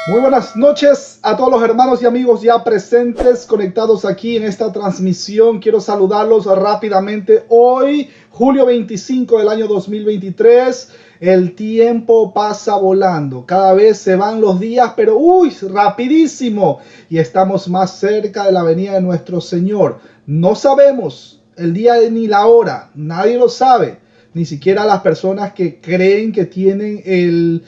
Muy buenas noches a todos los hermanos y amigos ya presentes, conectados aquí en esta transmisión. Quiero saludarlos rápidamente. Hoy, julio 25 del año 2023, el tiempo pasa volando. Cada vez se van los días, pero ¡uy! Rapidísimo. Y estamos más cerca de la venida de nuestro Señor. No sabemos el día ni la hora, nadie lo sabe. Ni siquiera las personas que creen que tienen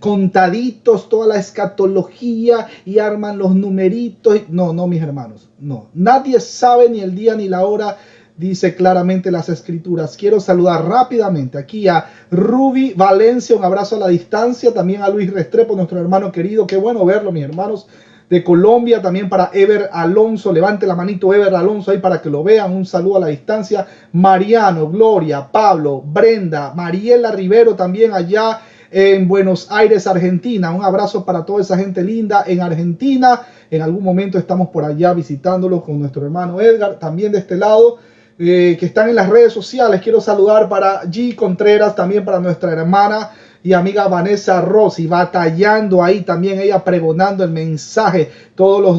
contaditos toda la escatología y arman los numeritos. No, no, mis hermanos, no. Nadie sabe ni el día ni la hora, dice claramente las escrituras. Quiero saludar rápidamente aquí a Ruby Valencia, un abrazo a la distancia. También a Luis Restrepo, nuestro hermano querido. Qué bueno verlo, mis hermanos. De Colombia, también para Ever Alonso, levante la manito Ever Alonso ahí para que lo vean, un saludo a la distancia. Mariano, Gloria, Pablo, Brenda, Mariela Rivero también allá en Buenos Aires, Argentina. Un abrazo para toda esa gente linda en Argentina. En algún momento estamos por allá visitándolos con nuestro hermano Edgar, también de este lado. Que están en las redes sociales. Quiero saludar para G. Contreras, también para nuestra hermana y amiga Vanessa Rossi, batallando ahí también, ella pregonando el mensaje todos los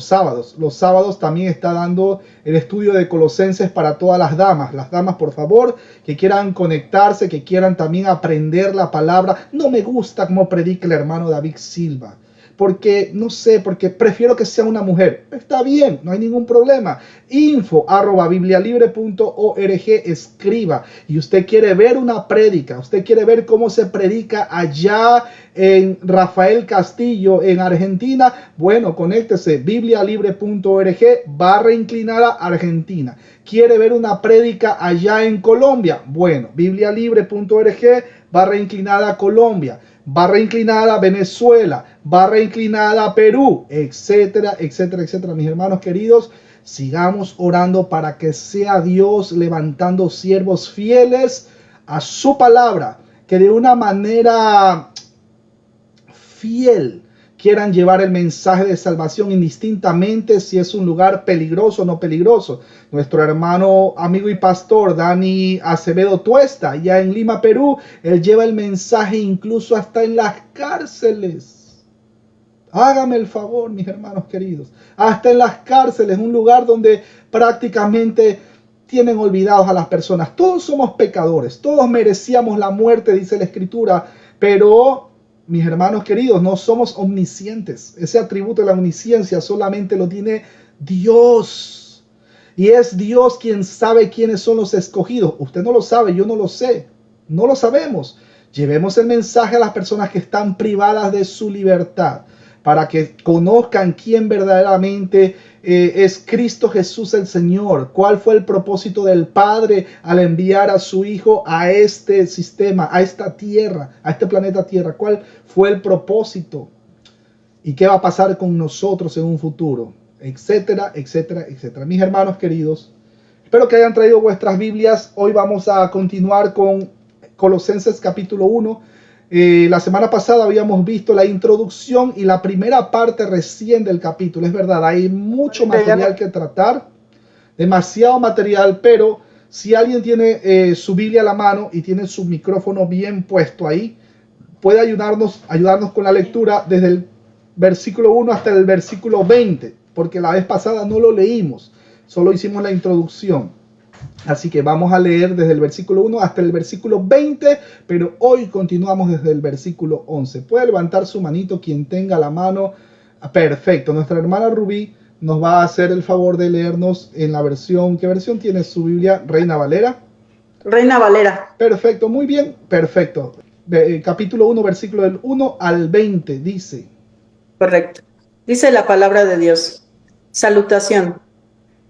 sábados. Los sábados también está dando el estudio de Colosenses para todas las damas. Las damas, por favor, que quieran conectarse, que quieran también aprender la palabra. No me gusta cómo predica el hermano David Silva, porque, no sé, porque prefiero que sea una mujer. Está bien, no hay ningún problema. info@biblialibre.org, escriba. Y usted quiere ver una prédica, usted quiere ver cómo se predica allá en Rafael Castillo, en Argentina. Bueno, conéctese, biblialibre.org, /inclinada, Argentina. ¿Quiere ver una prédica allá en Colombia? Bueno, biblialibre.org, /inclinada, Colombia. /inclinada Venezuela, /inclinada Perú, etcétera, etcétera, etcétera. Mis hermanos queridos, sigamos orando para que sea Dios levantando siervos fieles a su palabra, que de una manera fiel quieran llevar el mensaje de salvación indistintamente si es un lugar peligroso o no peligroso. Nuestro hermano, amigo y pastor Dani Acevedo Tuesta, ya en Lima, Perú, él lleva el mensaje incluso hasta en las cárceles. Hágame el favor, mis hermanos queridos. Hasta en las cárceles, un lugar donde prácticamente tienen olvidados a las personas. Todos somos pecadores, todos merecíamos la muerte, dice la Escritura, pero mis hermanos queridos, no somos omniscientes. Ese atributo de la omnisciencia solamente lo tiene Dios. Y es Dios quien sabe quiénes son los escogidos. Usted no lo sabe, yo no lo sé. No lo sabemos. Llevemos el mensaje a las personas que están privadas de su libertad, para que conozcan quién verdaderamente es Cristo Jesús el Señor. ¿Cuál fue el propósito del Padre al enviar a su Hijo a este sistema, a esta tierra, a este planeta Tierra? ¿Cuál fue el propósito? ¿Y qué va a pasar con nosotros en un futuro? Etcétera, etcétera, etcétera. Mis hermanos queridos, espero que hayan traído vuestras Biblias. Hoy vamos a continuar con Colosenses capítulo 1. La semana pasada habíamos visto la introducción y la primera parte recién del capítulo. Es verdad, hay mucho material que tratar, demasiado material, pero si alguien tiene su Biblia a la mano y tiene su micrófono bien puesto ahí, puede ayudarnos con la lectura desde el versículo 1 hasta el versículo 20, porque la vez pasada no lo leímos, solo hicimos la introducción. Así que vamos a leer desde el versículo 1 hasta el versículo 20, pero hoy continuamos desde el versículo 11. Puede levantar su manito quien tenga la mano. Perfecto. Nuestra hermana Rubí nos va a hacer el favor de leernos en la versión. ¿Qué versión tiene su Biblia? ¿Reina Valera? Reina Valera. Perfecto, muy bien. Perfecto. Capítulo 1, versículo del 1 al 20, dice. Correcto. Dice la palabra de Dios. Salutación.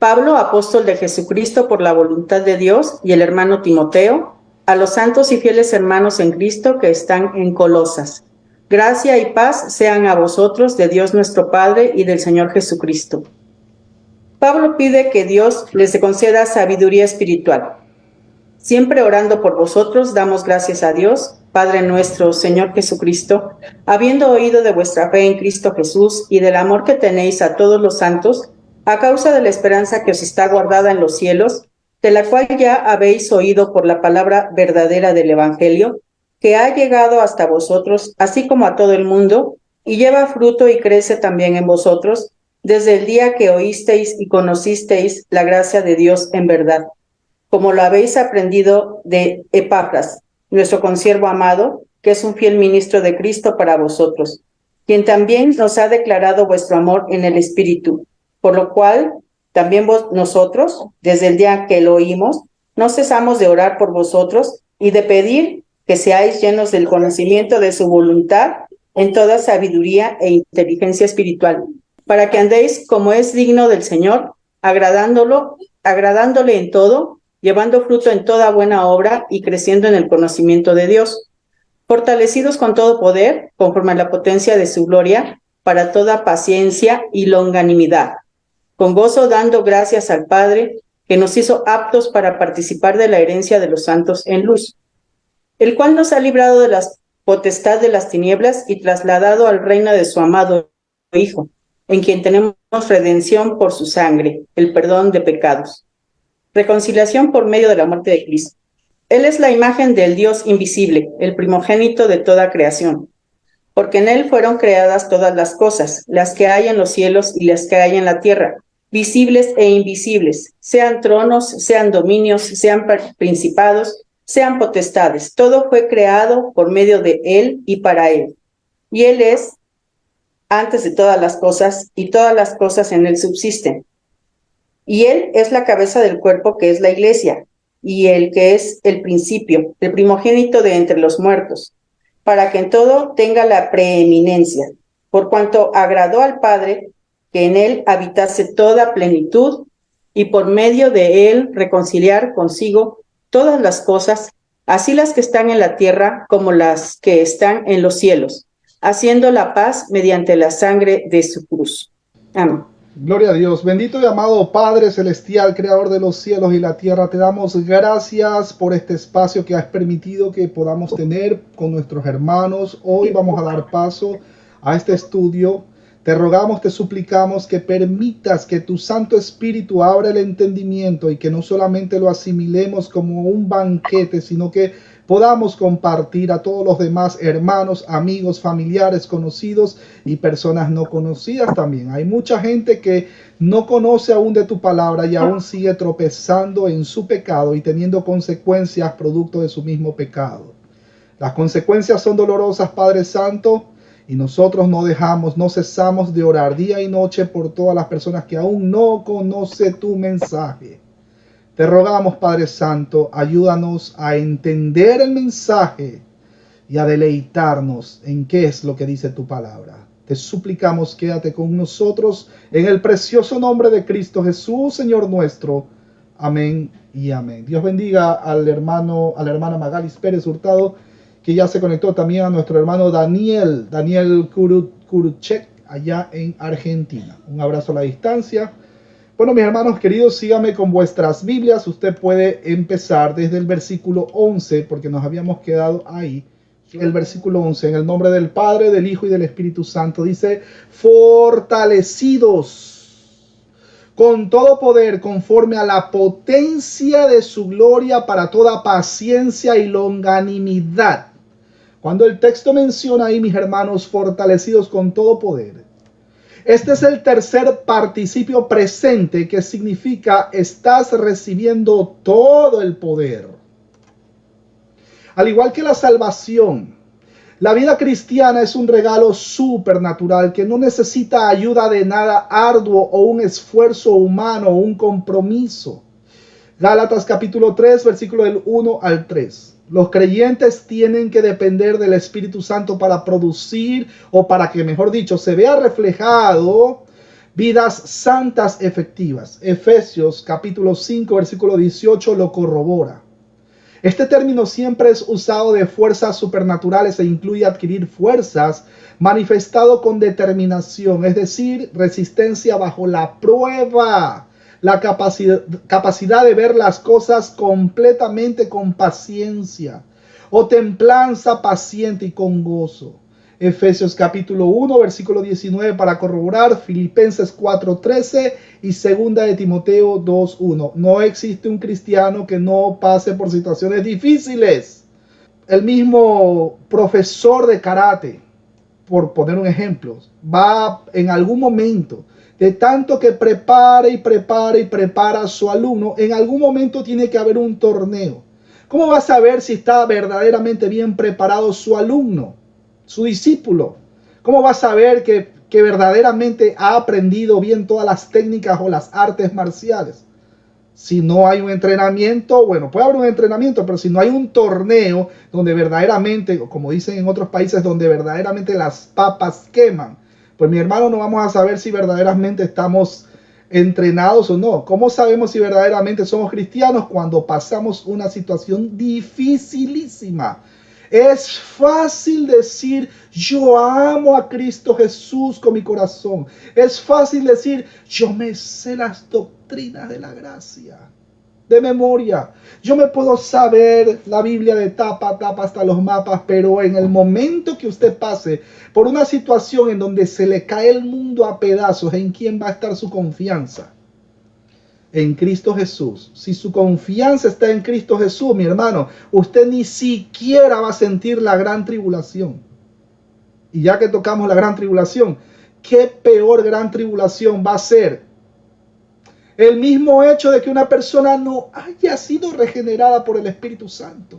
Pablo, apóstol de Jesucristo por la voluntad de Dios, y el hermano Timoteo, a los santos y fieles hermanos en Cristo que están en Colosas. Gracia y paz sean a vosotros de Dios nuestro Padre y del Señor Jesucristo. Pablo pide que Dios les conceda sabiduría espiritual. Siempre orando por vosotros, damos gracias a Dios, Padre nuestro, Señor Jesucristo, habiendo oído de vuestra fe en Cristo Jesús y del amor que tenéis a todos los santos, a causa de la esperanza que os está guardada en los cielos, de la cual ya habéis oído por la palabra verdadera del Evangelio, que ha llegado hasta vosotros, así como a todo el mundo, y lleva fruto y crece también en vosotros, desde el día que oísteis y conocisteis la gracia de Dios en verdad, como lo habéis aprendido de Epafras, nuestro consiervo amado, que es un fiel ministro de Cristo para vosotros, quien también nos ha declarado vuestro amor en el Espíritu, por lo cual también nosotros, desde el día que lo oímos, no cesamos de orar por vosotros y de pedir que seáis llenos del conocimiento de su voluntad en toda sabiduría e inteligencia espiritual, para que andéis como es digno del Señor, agradándole en todo, llevando fruto en toda buena obra y creciendo en el conocimiento de Dios, fortalecidos con todo poder, conforme a la potencia de su gloria, para toda paciencia y longanimidad, con gozo dando gracias al Padre, que nos hizo aptos para participar de la herencia de los santos en luz, el cual nos ha librado de la potestad de las tinieblas y trasladado al reino de su amado Hijo, en quien tenemos redención por su sangre, el perdón de pecados, reconciliación por medio de la muerte de Cristo. Él es la imagen del Dios invisible, el primogénito de toda creación, porque en Él fueron creadas todas las cosas, las que hay en los cielos y las que hay en la tierra, visibles e invisibles, sean tronos, sean dominios, sean principados, sean potestades. Todo fue creado por medio de Él y para Él. Y Él es antes de todas las cosas, y todas las cosas en Él subsisten. Y Él es la cabeza del cuerpo, que es la iglesia, y el que es el principio, el primogénito de entre los muertos, para que en todo tenga la preeminencia, por cuanto agradó al Padre que en Él habitase toda plenitud, y por medio de Él reconciliar consigo todas las cosas, así las que están en la tierra como las que están en los cielos, haciendo la paz mediante la sangre de su cruz. Amén. Gloria a Dios. Bendito y amado Padre Celestial, Creador de los cielos y la tierra, te damos gracias por este espacio que has permitido que podamos tener con nuestros hermanos. Hoy vamos a dar paso a este estudio. Te rogamos, te suplicamos que permitas que tu Santo Espíritu abra el entendimiento y que no solamente lo asimilemos como un banquete, sino que podamos compartir a todos los demás hermanos, amigos, familiares, conocidos y personas no conocidas también. Hay mucha gente que no conoce aún de tu palabra y aún sigue tropezando en su pecado y teniendo consecuencias producto de su mismo pecado. Las consecuencias son dolorosas, Padre Santo, y nosotros no cesamos de orar día y noche por todas las personas que aún no conocen tu mensaje. Te rogamos, Padre Santo, ayúdanos a entender el mensaje y a deleitarnos en qué es lo que dice tu palabra. Te suplicamos, quédate con nosotros en el precioso nombre de Cristo Jesús, Señor nuestro. Amén y amén. Dios bendiga a la hermana Magalis Pérez Hurtado, que ya se conectó también a nuestro hermano Daniel Kuruchek, allá en Argentina. Un abrazo a la distancia. Bueno, mis hermanos queridos, síganme con vuestras Biblias. Usted puede empezar desde el versículo 11, porque nos habíamos quedado ahí. El versículo 11, en el nombre del Padre, del Hijo y del Espíritu Santo, dice: fortalecidos con todo poder, conforme a la potencia de su gloria, para toda paciencia y longanimidad. Cuando el texto menciona ahí, mis hermanos, fortalecidos con todo poder, este es el tercer participio presente, que significa estás recibiendo todo el poder. Al igual que la salvación, la vida cristiana es un regalo supernatural que no necesita ayuda de nada arduo o un esfuerzo humano o un compromiso. Gálatas capítulo 3, versículo del 1 al 3. Los creyentes tienen que depender del Espíritu Santo para producir, o para que, mejor dicho, se vea reflejado vidas santas efectivas. Efesios capítulo 5, versículo 18 lo corrobora. Este término siempre es usado de fuerzas supernaturales e incluye adquirir fuerzas manifestado con determinación, es decir, resistencia bajo la prueba. La capacidad de ver las cosas completamente con paciencia, o templanza paciente y con gozo. Efesios capítulo 1, versículo 19 para corroborar, Filipenses 4:13 y segunda de Timoteo 2:1. No existe un cristiano que no pase por situaciones difíciles. El mismo profesor de karate por poner un ejemplo, va en algún momento, de tanto que prepara a su alumno, en algún momento tiene que haber un torneo. ¿Cómo va a saber si está verdaderamente bien preparado su alumno, su discípulo? ¿Cómo va a saber que verdaderamente ha aprendido bien todas las técnicas o las artes marciales? Si no hay un entrenamiento, bueno, puede haber un entrenamiento, pero si no hay un torneo donde verdaderamente, como dicen en otros países, donde verdaderamente las papas queman, pues mi hermano, no vamos a saber si verdaderamente estamos entrenados o no. ¿Cómo sabemos si verdaderamente somos cristianos? Cuando pasamos una situación dificilísima. Es fácil decir, yo amo a Cristo Jesús con mi corazón. Es fácil decir, yo me sé las doctrinas de la gracia de memoria. Yo me puedo saber la Biblia de tapa a tapa hasta los mapas, pero en el momento que usted pase por una situación en donde se le cae el mundo a pedazos, ¿en quién va a estar su confianza? En Cristo Jesús. Si su confianza está en Cristo Jesús, mi hermano, usted ni siquiera va a sentir la gran tribulación. Y ya que tocamos la gran tribulación, ¿qué peor gran tribulación va a ser? El mismo hecho de que una persona no haya sido regenerada por el Espíritu Santo.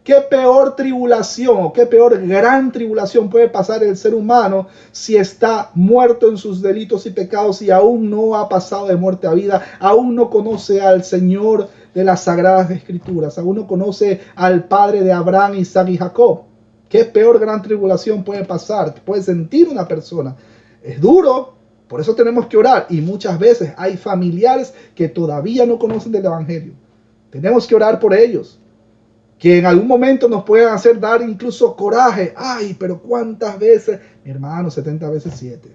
¿Qué peor tribulación o qué peor gran tribulación puede pasar el ser humano si está muerto en sus delitos y pecados y aún no ha pasado de muerte a vida, aún no conoce al Señor de las Sagradas Escrituras, aún no conoce al Padre de Abraham, Isaac y Jacob? ¿Qué peor gran tribulación puede pasar? Puede sentir una persona. Es duro, por eso tenemos que orar. Y muchas veces hay familiares que todavía no conocen del Evangelio. Tenemos que orar por ellos, que en algún momento nos pueden hacer dar incluso coraje. Ay, pero ¿cuántas veces? Mi hermano, 70 veces 7.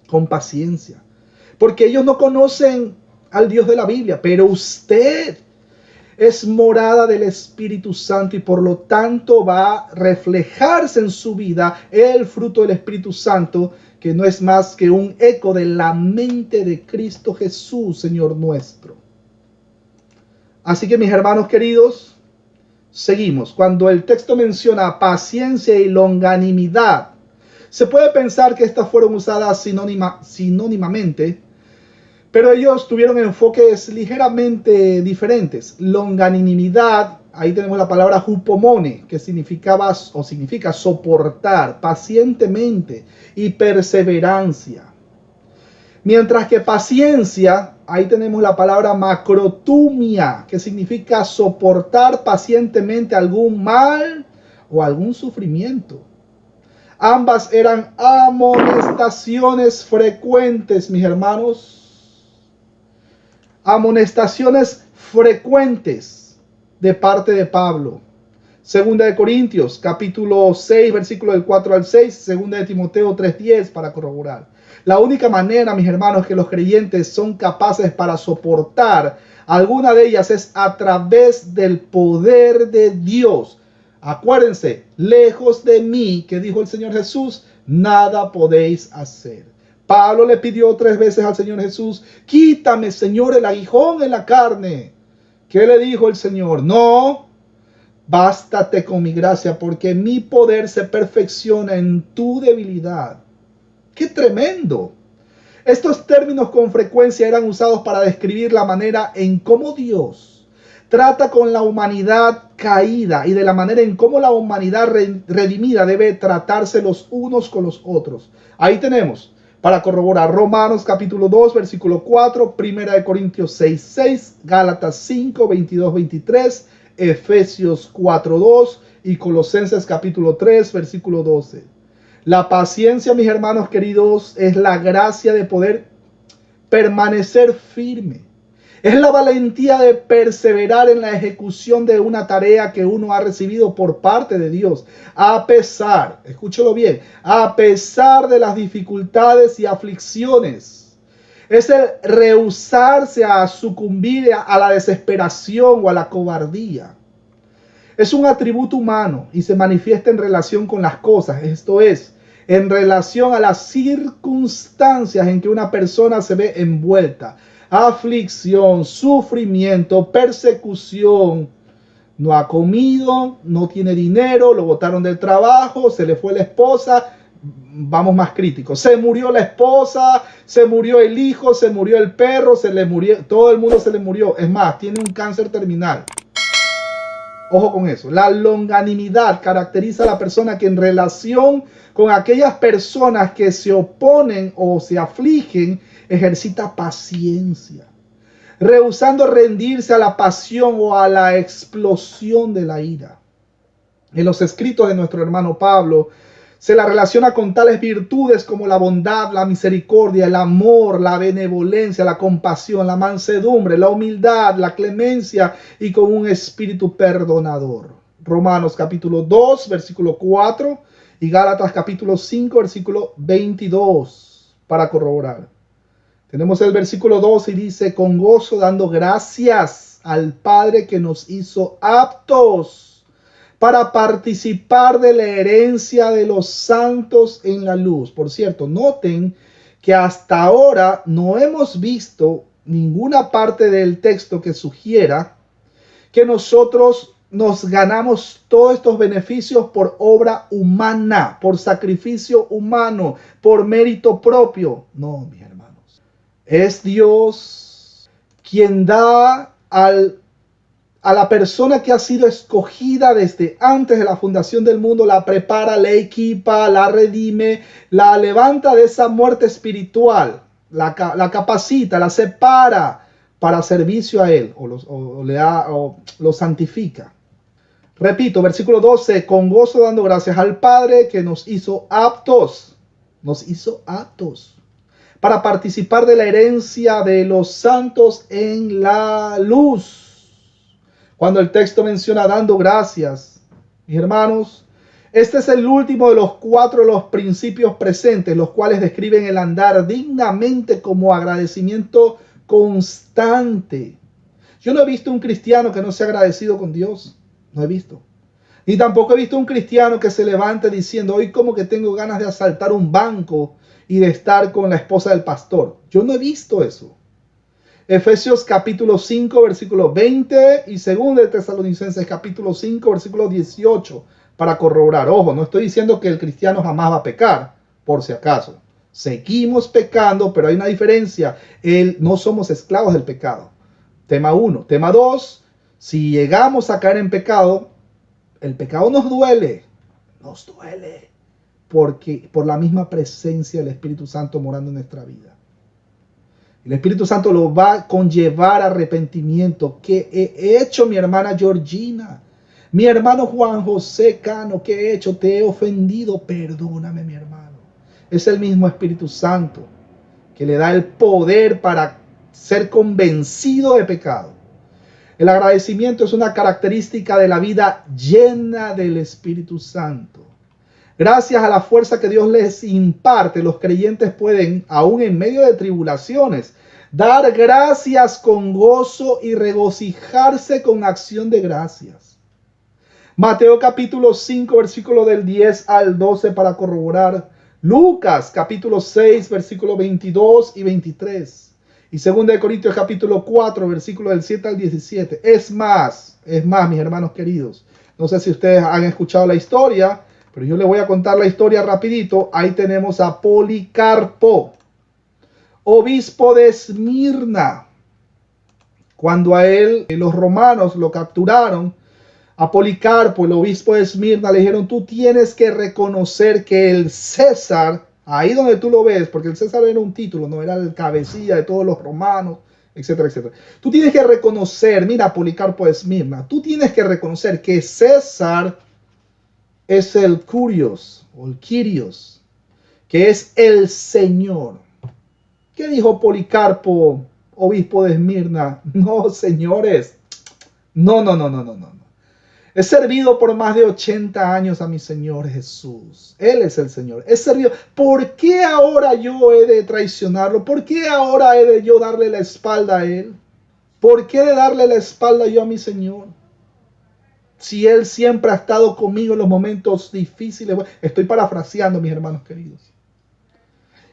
Con paciencia. Porque ellos no conocen al Dios de la Biblia, pero usted es morada del Espíritu Santo y por lo tanto va a reflejarse en su vida el fruto del Espíritu Santo, que no es más que un eco de la mente de Cristo Jesús, Señor nuestro. Así que mis hermanos queridos, seguimos. Cuando el texto menciona paciencia y longanimidad, se puede pensar que estas fueron usadas sinónimamente, pero ellos tuvieron enfoques ligeramente diferentes. Longanimidad, ahí tenemos la palabra hupomone, que significa soportar pacientemente y perseverancia. Mientras que paciencia, ahí tenemos la palabra macrotumia, que significa soportar pacientemente algún mal o algún sufrimiento. Ambas eran amonestaciones frecuentes, mis hermanos. Amonestaciones frecuentes de parte de Pablo. Segunda de Corintios, capítulo 6, versículo del 4 al 6. Segunda de Timoteo 3:10 para corroborar. La única manera, mis hermanos, que los creyentes son capaces para soportar alguna de ellas es a través del poder de Dios. Acuérdense, lejos de mí, que dijo el Señor Jesús, nada podéis hacer. Pablo le pidió 3 veces al Señor Jesús, quítame, Señor, el aguijón en la carne. ¿Qué le dijo el Señor? No, bástate con mi gracia, porque mi poder se perfecciona en tu debilidad. ¡Qué tremendo! Estos términos con frecuencia eran usados para describir la manera en cómo Dios trata con la humanidad caída y de la manera en cómo la humanidad redimida debe tratarse los unos con los otros. Ahí tenemos, para corroborar, Romanos capítulo 2, versículo 4, Primera de Corintios 6, 6, Gálatas 5, 22, 23, Efesios 4, 2 y Colosenses capítulo 3, versículo 12. La paciencia, mis hermanos queridos, es la gracia de poder permanecer firme. Es la valentía de perseverar en la ejecución de una tarea que uno ha recibido por parte de Dios. A pesar, escúchelo bien, a pesar de las dificultades y aflicciones. Es el rehusarse a sucumbir a la desesperación o a la cobardía. Es un atributo humano y se manifiesta en relación con las cosas, esto es, en relación a las circunstancias en que una persona se ve envuelta. Aflicción, sufrimiento, persecución, No ha comido, no tiene dinero, lo botaron del trabajo, se le fue la esposa. Vamos más críticos. Se murió la esposa, se murió el hijo, se murió el perro, se le murió, todo el mundo se le murió. Es más, tiene un cáncer terminal. Ojo con eso. La longanimidad caracteriza a la persona que en relación con aquellas personas que se oponen o se afligen, ejercita paciencia, rehusando rendirse a la pasión o a la explosión de la ira. En los escritos de nuestro hermano Pablo se la relaciona con tales virtudes como la bondad, la misericordia, el amor, la benevolencia, la compasión, la mansedumbre, la humildad, la clemencia y con un espíritu perdonador. Romanos capítulo 2, versículo 4 y Gálatas capítulo 5, versículo 22 para corroborar. Tenemos el versículo 2 y dice, con gozo dando gracias al Padre que nos hizo aptos para participar de la herencia de los santos en la luz. Por cierto, noten que hasta ahora no hemos visto ninguna parte del texto que sugiera que nosotros nos ganamos todos estos beneficios por obra humana, por sacrificio humano, por mérito propio. No, mis hermanos. Es Dios quien da a la persona que ha sido escogida desde antes de la fundación del mundo, la prepara, la equipa, la redime, la levanta de esa muerte espiritual, la capacita, la separa para servicio a Él, o lo santifica. Repito, versículo 12, con gozo dando gracias al Padre que nos hizo aptos para participar de la herencia de los santos en la luz. Cuando el texto menciona dando gracias, mis hermanos, este es el último de los 4 los principios presentes, los cuales describen el andar dignamente como agradecimiento constante. Yo no he visto un cristiano que no sea agradecido con Dios, no he visto. Ni tampoco he visto un cristiano que se levante diciendo, hoy como que tengo ganas de asaltar un banco y de estar con la esposa del pastor. Yo no he visto eso. Efesios capítulo 5, versículo 20 y 2 de Tesalonicenses capítulo 5, versículo 18 para corroborar. Ojo, no estoy diciendo que el cristiano jamás va a pecar, por si acaso. Seguimos pecando, pero hay una diferencia. No somos esclavos del pecado. Tema 1. Tema 2. Si llegamos a caer en pecado, el pecado nos duele. Nos duele. Porque por la misma presencia del Espíritu Santo morando en nuestra vida. El Espíritu Santo lo va a conllevar a arrepentimiento. ¿Qué he hecho, mi hermana Georgina? Mi hermano Juan José Cano, ¿qué he hecho? Te he ofendido. Perdóname, mi hermano. Es el mismo Espíritu Santo que le da el poder para ser convencido de pecado. El agradecimiento es una característica de la vida llena del Espíritu Santo. Gracias a la fuerza que Dios les imparte, los creyentes pueden, aún en medio de tribulaciones, dar gracias con gozo y regocijarse con acción de gracias. Mateo capítulo 5, versículo del 10 al 12 para corroborar. Lucas capítulo 6, versículo 22 y 23. Y 2 de Corintios capítulo 4, versículo del 7 al 17. Es más, mis hermanos queridos. No sé si ustedes han escuchado la historia, pero yo les voy a contar la historia rapidito. Ahí tenemos a Policarpo, obispo de Esmirna. Cuando a él, los romanos lo capturaron, a Policarpo, el obispo de Esmirna, le dijeron, tú tienes que reconocer que el César, ahí donde tú lo ves, porque el César era un título, no era el cabecilla de todos los romanos, etcétera, etcétera. Tú tienes que reconocer, mira, Policarpo de Esmirna, tú tienes que reconocer que César es el Curios o el Kyrios, que es el Señor. ¿Qué dijo Policarpo, obispo de Esmirna? No, señores, no. He servido por más de 80 años a mi Señor Jesús. Él es el Señor. He servido. ¿Por qué ahora yo he de traicionarlo? ¿Por qué ahora he de yo darle la espalda a Él? ¿Por qué de darle la espalda yo a mi Señor? Si Él siempre ha estado conmigo en los momentos difíciles. Estoy parafraseando, mis hermanos queridos.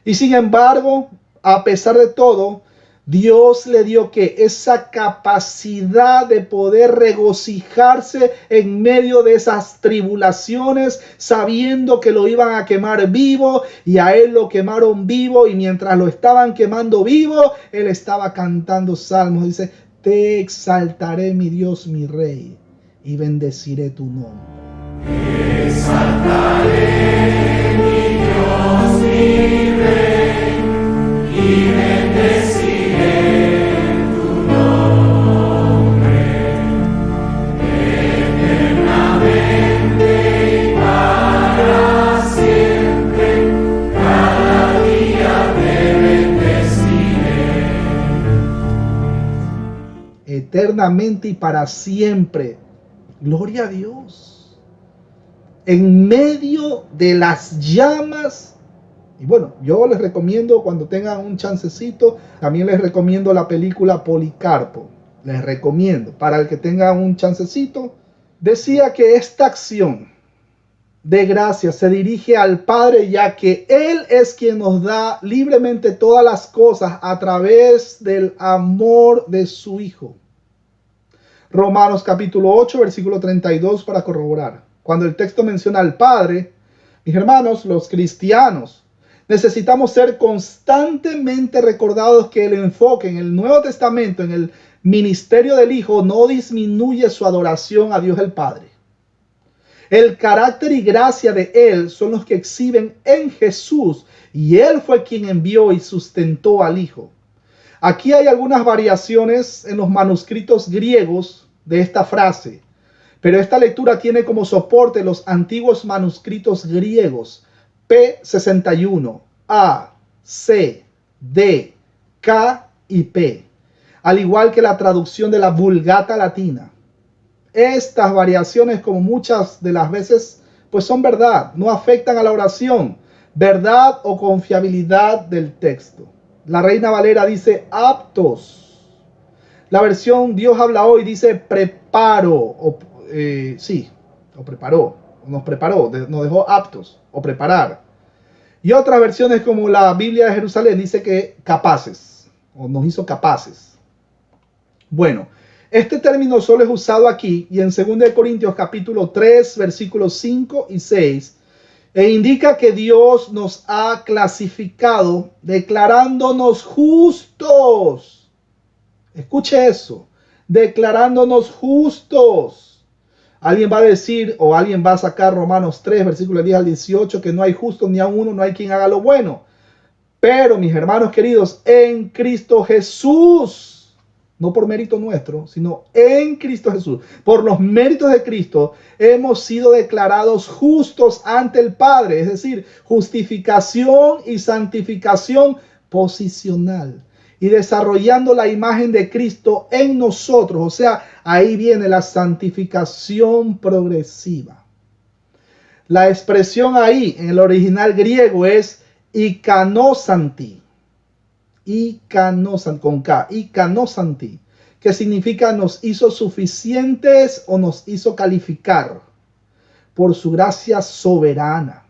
Y sin embargo, a pesar de todo, Dios le dio que esa capacidad de poder regocijarse en medio de esas tribulaciones, sabiendo que lo iban a quemar vivo, y a él lo quemaron vivo, y mientras lo estaban quemando vivo, él estaba cantando salmos. Dice: te exaltaré, mi Dios, mi Rey, y bendeciré tu nombre. Te exaltaré, mi Dios, mi Rey, y bendeciré tu nombre eternamente y para siempre. Cada día te bendeciré. Eternamente y para siempre. Gloria a Dios. En medio de las llamas. Y bueno, yo les recomiendo, cuando tengan un chancecito, también les recomiendo la película Policarpo. Les recomiendo, para el que tenga un chancecito. Decía que esta acción de gracia se dirige al Padre, ya que Él es quien nos da libremente todas las cosas a través del amor de su Hijo. Romanos capítulo 8, versículo 32 para corroborar. Cuando el texto menciona al Padre, mis hermanos, los cristianos, necesitamos ser constantemente recordados que el enfoque en el Nuevo Testamento, en el ministerio del Hijo, no disminuye su adoración a Dios el Padre. El carácter y gracia de Él son los que exhiben en Jesús, y Él fue quien envió y sustentó al Hijo. Aquí hay algunas variaciones en los manuscritos griegos de esta frase, pero esta lectura tiene como soporte los antiguos manuscritos griegos P61, A, C, D, K y P, al igual que la traducción de la Vulgata latina. Estas variaciones, como muchas de las veces, pues son verdad, no afectan a la oración, verdad o confiabilidad del texto. La Reina Valera dice aptos. La versión Dios habla hoy dice preparo, nos preparó, nos dejó aptos o preparar. Y otras versiones, como la Biblia de Jerusalén, dice que capaces, o nos hizo capaces. Bueno, este término solo es usado aquí y en 2 Corintios capítulo 3, versículos 5 y 6, e indica que Dios nos ha clasificado declarándonos justos. Escuche eso, declarándonos justos. Alguien va a decir, o alguien va a sacar Romanos 3, versículos 10 al 18, que no hay justo ni a uno, no hay quien haga lo bueno. Pero, mis hermanos queridos, en Cristo Jesús, no por mérito nuestro, sino en Cristo Jesús, por los méritos de Cristo, hemos sido declarados justos ante el Padre. Es decir, justificación y santificación posicional. Y desarrollando la imagen de Cristo en nosotros. O sea, ahí viene la santificación progresiva. La expresión ahí en el original griego es ikainosanti. Ikainosanti, con K, ikainosanti, que significa nos hizo suficientes o nos hizo calificar por su gracia soberana.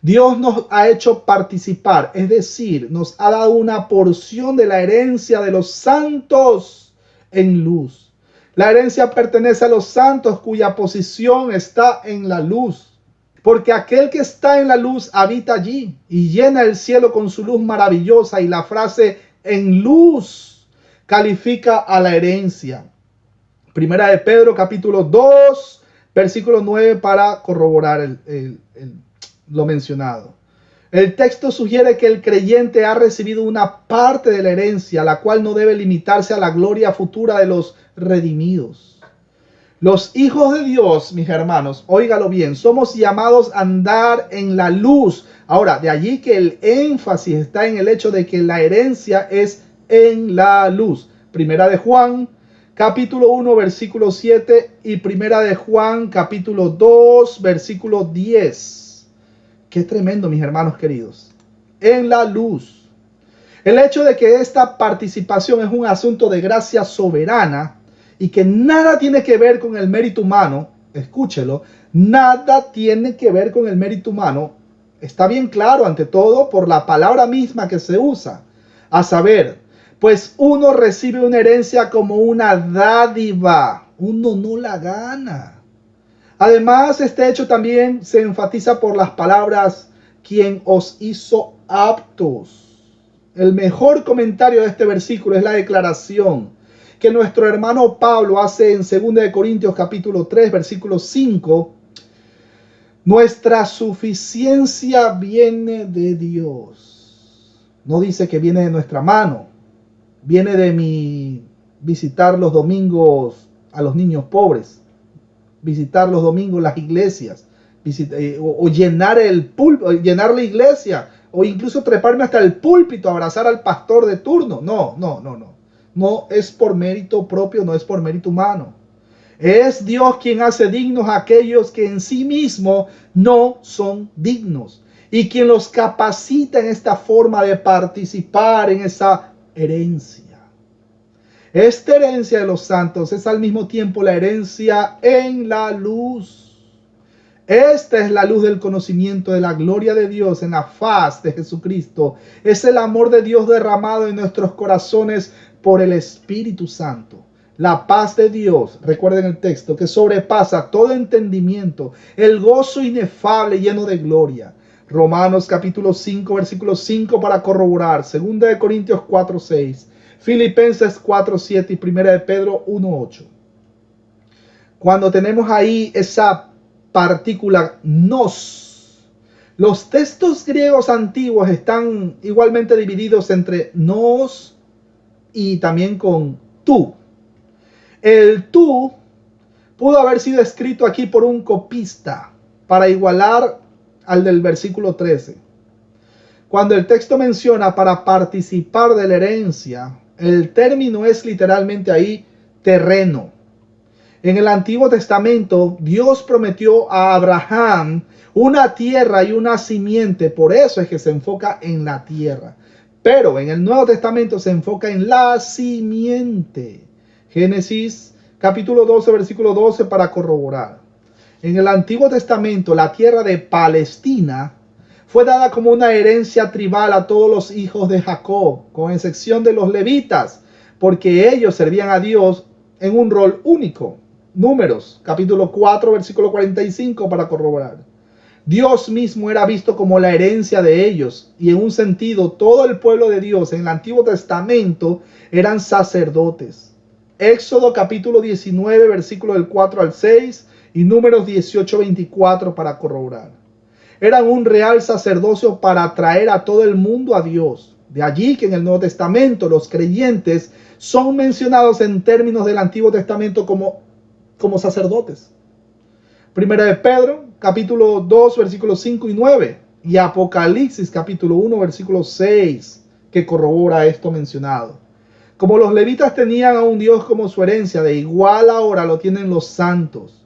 Dios nos ha hecho participar, es decir, nos ha dado una porción de la herencia de los santos en luz. La herencia pertenece a los santos cuya posición está en la luz. Porque aquel que está en la luz habita allí y llena el cielo con su luz maravillosa. Y la frase en luz califica a la herencia. Primera de Pedro capítulo 2, versículo 9 para corroborar lo mencionado. El texto sugiere que el creyente ha recibido una parte de la herencia, la cual no debe limitarse a la gloria futura de los redimidos. Los hijos de Dios, mis hermanos, óigalo bien, somos llamados a andar en la luz. Ahora, de allí que el énfasis está en el hecho de que la herencia es en la luz. Primera de Juan, capítulo 1, versículo 7 y Primera de Juan, capítulo 2, versículo 10. Qué tremendo, mis hermanos queridos. En la luz. El hecho de que esta participación es un asunto de gracia soberana y que nada tiene que ver con el mérito humano, escúchelo, nada tiene que ver con el mérito humano, está bien claro ante todo por la palabra misma que se usa, a saber, Pues uno recibe una herencia como una dádiva, uno no la gana. Además, este hecho también se enfatiza por las palabras quien os hizo aptos. El mejor comentario de este versículo es la declaración que nuestro hermano Pablo hace en 2 Corintios capítulo 3, versículo 5. Nuestra suficiencia viene de Dios. No dice que viene de nuestra mano. Viene de mi visitar los domingos a los niños pobres. Visitar los domingos las iglesias. O llenar el púlpito, llenar la iglesia. O incluso treparme hasta el púlpito, abrazar al pastor de turno. No. No es por mérito propio, no es por mérito humano. Es Dios quien hace dignos a aquellos que en sí mismos no son dignos. Y quien los capacita en esta forma de participar en esa herencia. Esta herencia de los santos es al mismo tiempo la herencia en la luz. Esta es la luz del conocimiento de la gloria de Dios en la faz de Jesucristo. Es el amor de Dios derramado en nuestros corazones por el Espíritu Santo. La paz de Dios, recuerden el texto, que sobrepasa todo entendimiento, el gozo inefable lleno de gloria. Romanos capítulo 5, versículo 5 para corroborar. 2 Corintios 4, 6. Filipenses 4, 7 y 1 Pedro 1, 8. Cuando tenemos ahí esa partícula nos, los textos griegos antiguos están igualmente divididos entre nos y también con tú. El tú pudo haber sido escrito aquí por un copista para igualar al del versículo 13. Cuando el texto menciona para participar de la herencia, el término es literalmente ahí terreno. En el Antiguo Testamento, Dios prometió a Abraham una tierra y una simiente, por eso es que se enfoca en la tierra. Pero en el Nuevo Testamento se enfoca en la simiente. Génesis capítulo 12, versículo 12 para corroborar. En el Antiguo Testamento, la tierra de Palestina fue dada como una herencia tribal a todos los hijos de Jacob, con excepción de los levitas, porque ellos servían a Dios en un rol único. Números, capítulo 4, versículo 45 para corroborar. Dios mismo era visto como la herencia de ellos, y en un sentido todo el pueblo de Dios en el Antiguo Testamento eran sacerdotes. Éxodo capítulo 19, versículo del 4 al 6 y Números 18, 24 para corroborar. Eran un real sacerdocio para atraer a todo el mundo a Dios. De allí que en el Nuevo Testamento los creyentes son mencionados en términos del Antiguo Testamento como sacerdotes. Primera de Pedro, capítulo 2, versículos 5 y 9. Y Apocalipsis, capítulo 1, versículo 6, que corrobora esto mencionado. Como los levitas tenían a un Dios como su herencia, de igual ahora lo tienen los santos.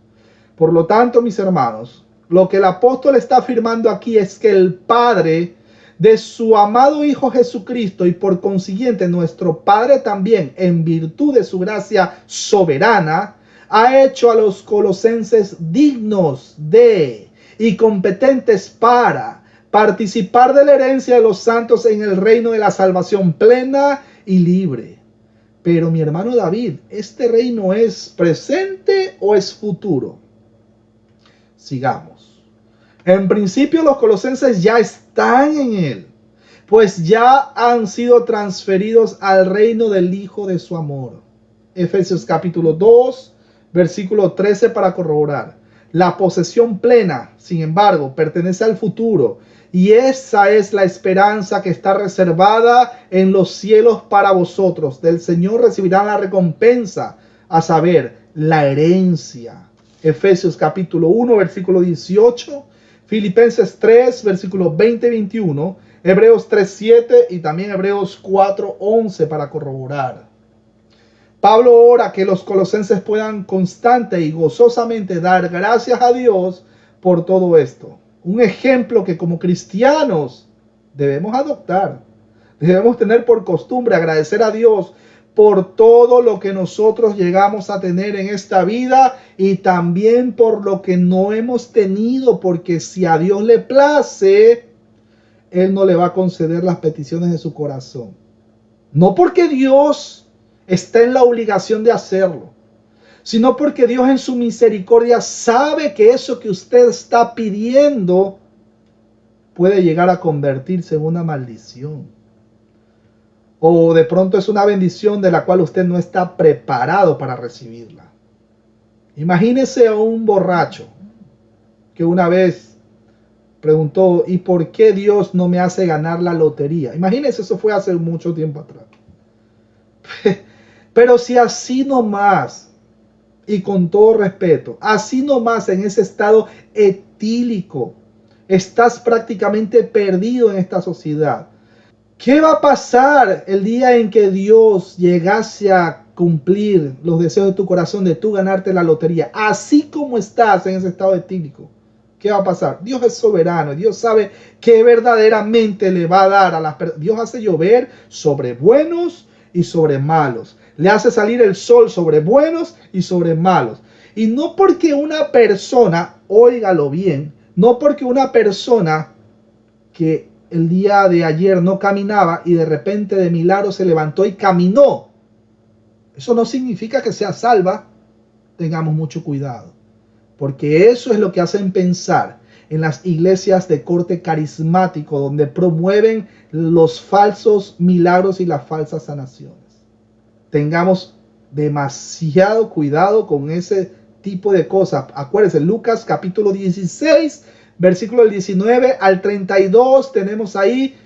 Por lo tanto, mis hermanos, lo que el apóstol está afirmando aquí es que el Padre de su amado Hijo Jesucristo y por consiguiente nuestro Padre también, en virtud de su gracia soberana, ha hecho a los colosenses dignos de y competentes para participar de la herencia de los santos en el reino de la salvación plena y libre. Pero mi hermano David, ¿este reino es presente o es futuro? Sigamos. En principio los colosenses ya están en él, pues ya han sido transferidos al reino del Hijo de su amor. Efesios capítulo 2, versículo 13 para corroborar. La posesión plena, sin embargo, pertenece al futuro, y esa es la esperanza que está reservada en los cielos para vosotros. Del Señor recibirán la recompensa, a saber, la herencia. Efesios capítulo 1, versículo 18, Filipenses 3, versículos 20 y 21, Hebreos 3, 7 y también Hebreos 4, 11 para corroborar. Pablo ora que los colosenses puedan constante y gozosamente dar gracias a Dios por todo esto. Un ejemplo que como cristianos debemos adoptar. Debemos tener por costumbre agradecer a Dios por todo lo que nosotros llegamos a tener en esta vida y también por lo que no hemos tenido, porque si a Dios le place, Él no le va a conceder las peticiones de su corazón. No porque Dios está en la obligación de hacerlo, sino porque Dios en su misericordia sabe que eso que usted está pidiendo puede llegar a convertirse en una maldición. O de pronto es una bendición de la cual usted no está preparado para recibirla. Imagínese a un borracho que una vez preguntó, ¿y por qué Dios no me hace ganar la lotería? Imagínese, eso fue hace mucho tiempo atrás. Pero si así nomás, y con todo respeto, así nomás en ese estado etílico, estás prácticamente perdido en esta sociedad. ¿Qué va a pasar el día en que Dios llegase a cumplir los deseos de tu corazón de tú ganarte la lotería? Así como estás en ese estado etílico, ¿qué va a pasar? Dios es soberano. Dios sabe que verdaderamente le va a dar a las personas. Dios hace llover sobre buenos y sobre malos. Le hace salir el sol sobre buenos y sobre malos. Y no porque una persona, óigalo bien, no porque una persona que el día de ayer no caminaba y de repente de milagro se levantó y caminó, eso no significa que sea salva. Tengamos mucho cuidado, porque eso es lo que hacen pensar en las iglesias de corte carismático, donde promueven los falsos milagros y las falsas sanaciones. Tengamos demasiado cuidado con ese tipo de cosas. Acuérdense, Lucas capítulo 16, versículo del 19 al 32, tenemos ahí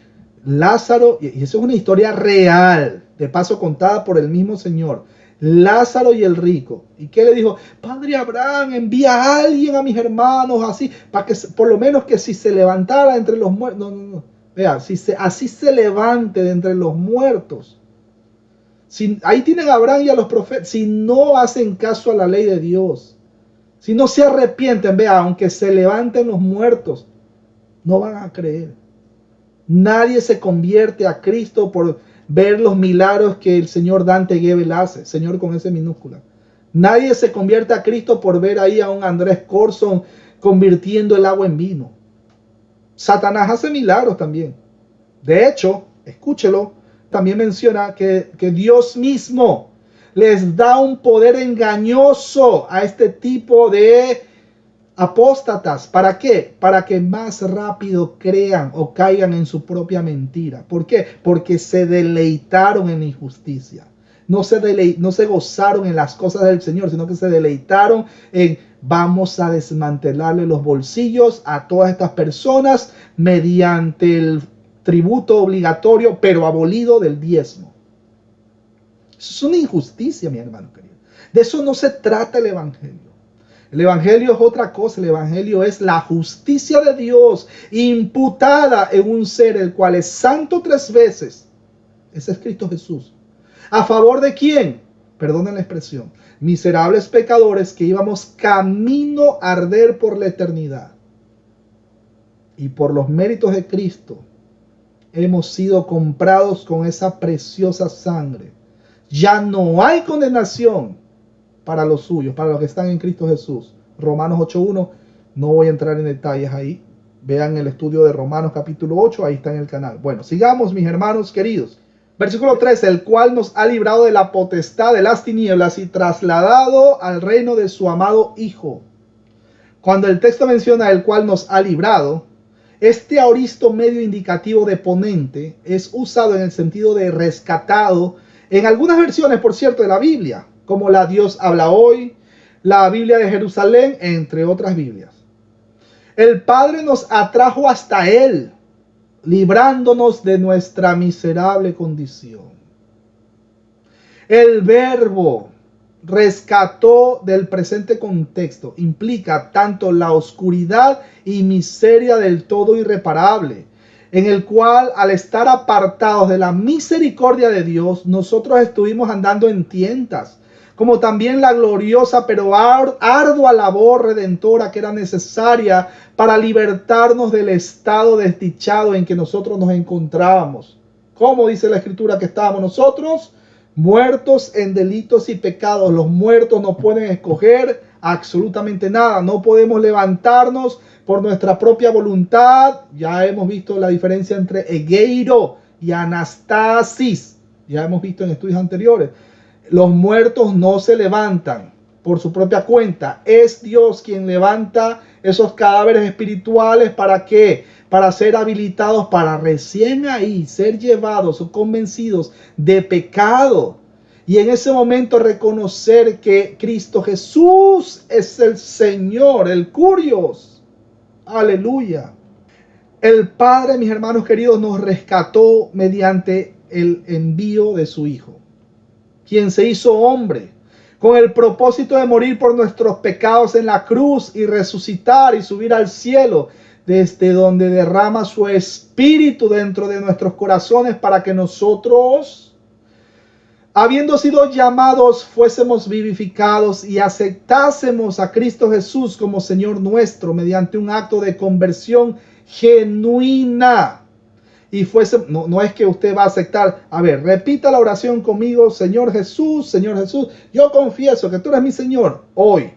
Lázaro, y eso es una historia real, de paso contada por el mismo Señor. Lázaro y el rico. ¿Y qué le dijo? Padre Abraham, envía a alguien a mis hermanos, así, para que por lo menos que si se levantara entre los muertos. No. Vea, así se levante de entre los muertos. Ahí tienen a Abraham y a los profetas. Si no hacen caso a la ley de Dios, si no se arrepienten, vea, aunque se levanten los muertos, no van a creer. Nadie se convierte a Cristo por ver los milagros que el señor Dante Gebel hace, señor con S minúscula. Nadie se convierte a Cristo por ver ahí a un Andrés Corson convirtiendo el agua en vino. Satanás hace milagros también. De hecho, escúchelo, también menciona que Dios mismo les da un poder engañoso a este tipo de apóstatas. ¿Para qué? Para que más rápido crean o caigan en su propia mentira. ¿Por qué? Porque se deleitaron en la injusticia. No se gozaron en las cosas del Señor, sino que se deleitaron en vamos a desmantelarle los bolsillos a todas estas personas mediante el tributo obligatorio, pero abolido del diezmo. Eso es una injusticia, mi hermano querido. De eso no se trata el Evangelio. El Evangelio es otra cosa. El Evangelio es la justicia de Dios imputada en un ser el cual es santo 3 veces. Ese es Cristo Jesús. ¿A favor de quién? Perdonen la expresión. Miserables pecadores que íbamos camino a arder por la eternidad. Y por los méritos de Cristo hemos sido comprados con esa preciosa sangre. Ya no hay condenación para los suyos, para los que están en Cristo Jesús. Romanos 8.1, no voy a entrar en detalles ahí. Vean el estudio de Romanos capítulo 8, ahí está en el canal. Bueno, sigamos, mis hermanos queridos. Versículo 13, el cual nos ha librado de la potestad de las tinieblas y trasladado al reino de su amado Hijo. Cuando el texto menciona el cual nos ha librado, este aoristo medio indicativo de ponente es usado en el sentido de rescatado en algunas versiones, por cierto, de la Biblia, como la Dios habla hoy, la Biblia de Jerusalén, entre otras Biblias. El Padre nos atrajo hasta Él, librándonos de nuestra miserable condición. El verbo rescató del presente contexto implica tanto la oscuridad y miseria del todo irreparable, en el cual al estar apartados de la misericordia de Dios, nosotros estuvimos andando en tientas, como también la gloriosa pero ardua labor redentora que era necesaria para libertarnos del estado desdichado en que nosotros nos encontrábamos. ¿Cómo dice la Escritura que estábamos nosotros? Muertos en delitos y pecados. Los muertos no pueden escoger absolutamente nada. No podemos levantarnos por nuestra propia voluntad. Ya hemos visto la diferencia entre egeiro y anastasis. Ya hemos visto en estudios anteriores. Los muertos no se levantan por su propia cuenta. Es Dios quien levanta esos cadáveres espirituales. ¿Para qué? Para ser habilitados para recién ahí ser llevados o convencidos de pecado. Y en ese momento reconocer que Cristo Jesús es el Señor, el Curios. Aleluya. El Padre, mis hermanos queridos, nos rescató mediante el envío de su Hijo, quien se hizo hombre, con el propósito de morir por nuestros pecados en la cruz y resucitar y subir al cielo, desde donde derrama su espíritu dentro de nuestros corazones para que nosotros, habiendo sido llamados, fuésemos vivificados y aceptásemos a Cristo Jesús como Señor nuestro mediante un acto de conversión genuina. Y fuese, no es que usted va a aceptar. A ver, repita la oración conmigo. Señor Jesús, yo confieso que tú eres mi Señor. Hoy,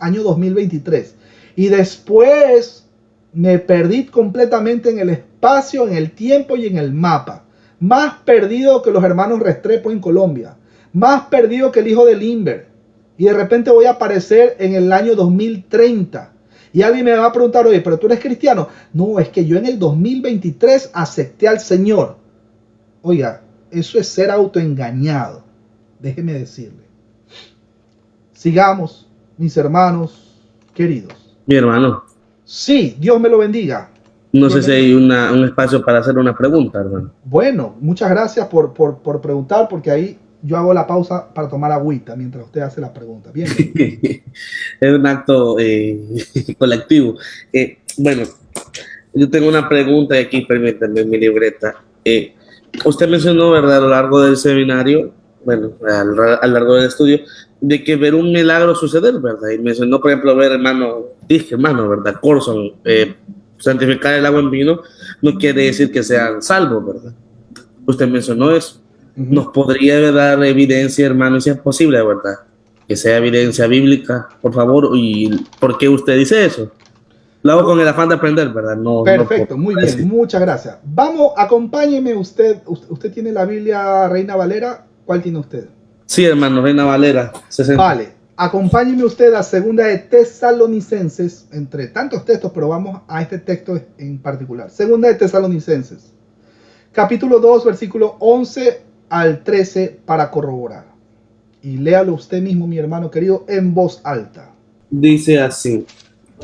año 2023. Y después me perdí completamente en el espacio, en el tiempo y en el mapa. Más perdido que los hermanos Restrepo en Colombia. Más perdido que el hijo de Limber. Y de repente voy a aparecer en el año 2030. Y alguien me va a preguntar, oye, pero tú eres cristiano. No, es que yo en el 2023 acepté al Señor. Oiga, eso es ser autoengañado. Déjeme decirle. Sigamos, mis hermanos queridos. Mi hermano. Sí, Dios me lo bendiga. No sé si hay un espacio para hacer una pregunta, hermano. Bueno, muchas gracias por preguntar, porque ahí yo hago la pausa para tomar agüita mientras usted hace la pregunta. Bien. Es un acto colectivo. Bueno, yo tengo una pregunta y aquí permítanme en mi libreta. Usted mencionó, ¿verdad?, a lo largo del seminario, bueno, a lo largo del estudio, de que ver un milagro suceder, ¿verdad? Y mencionó, por ejemplo, ver, hermano, ¿verdad? Corson, santificar el agua en vino, no quiere decir que sean salvos, ¿verdad? Usted mencionó eso. ¿Nos podría dar evidencia, hermano, si es posible, verdad? Que sea evidencia bíblica, por favor. ¿Y por qué usted dice eso? Lo hago con el afán de aprender, ¿verdad? No, perfecto, no muy bien, decir. muchas gracias. Vamos, acompáñeme usted. ¿Usted tiene la Biblia Reina Valera? ¿Cuál tiene usted? Sí, hermano, Reina Valera. 60. Vale, acompáñeme usted a segunda de Tesalonicenses, entre tantos textos, pero vamos a este texto en particular. Segunda de Tesalonicenses, capítulo 2, versículo 11 al 13 para corroborar. Y léalo usted mismo, mi hermano querido, en voz alta. Dice así.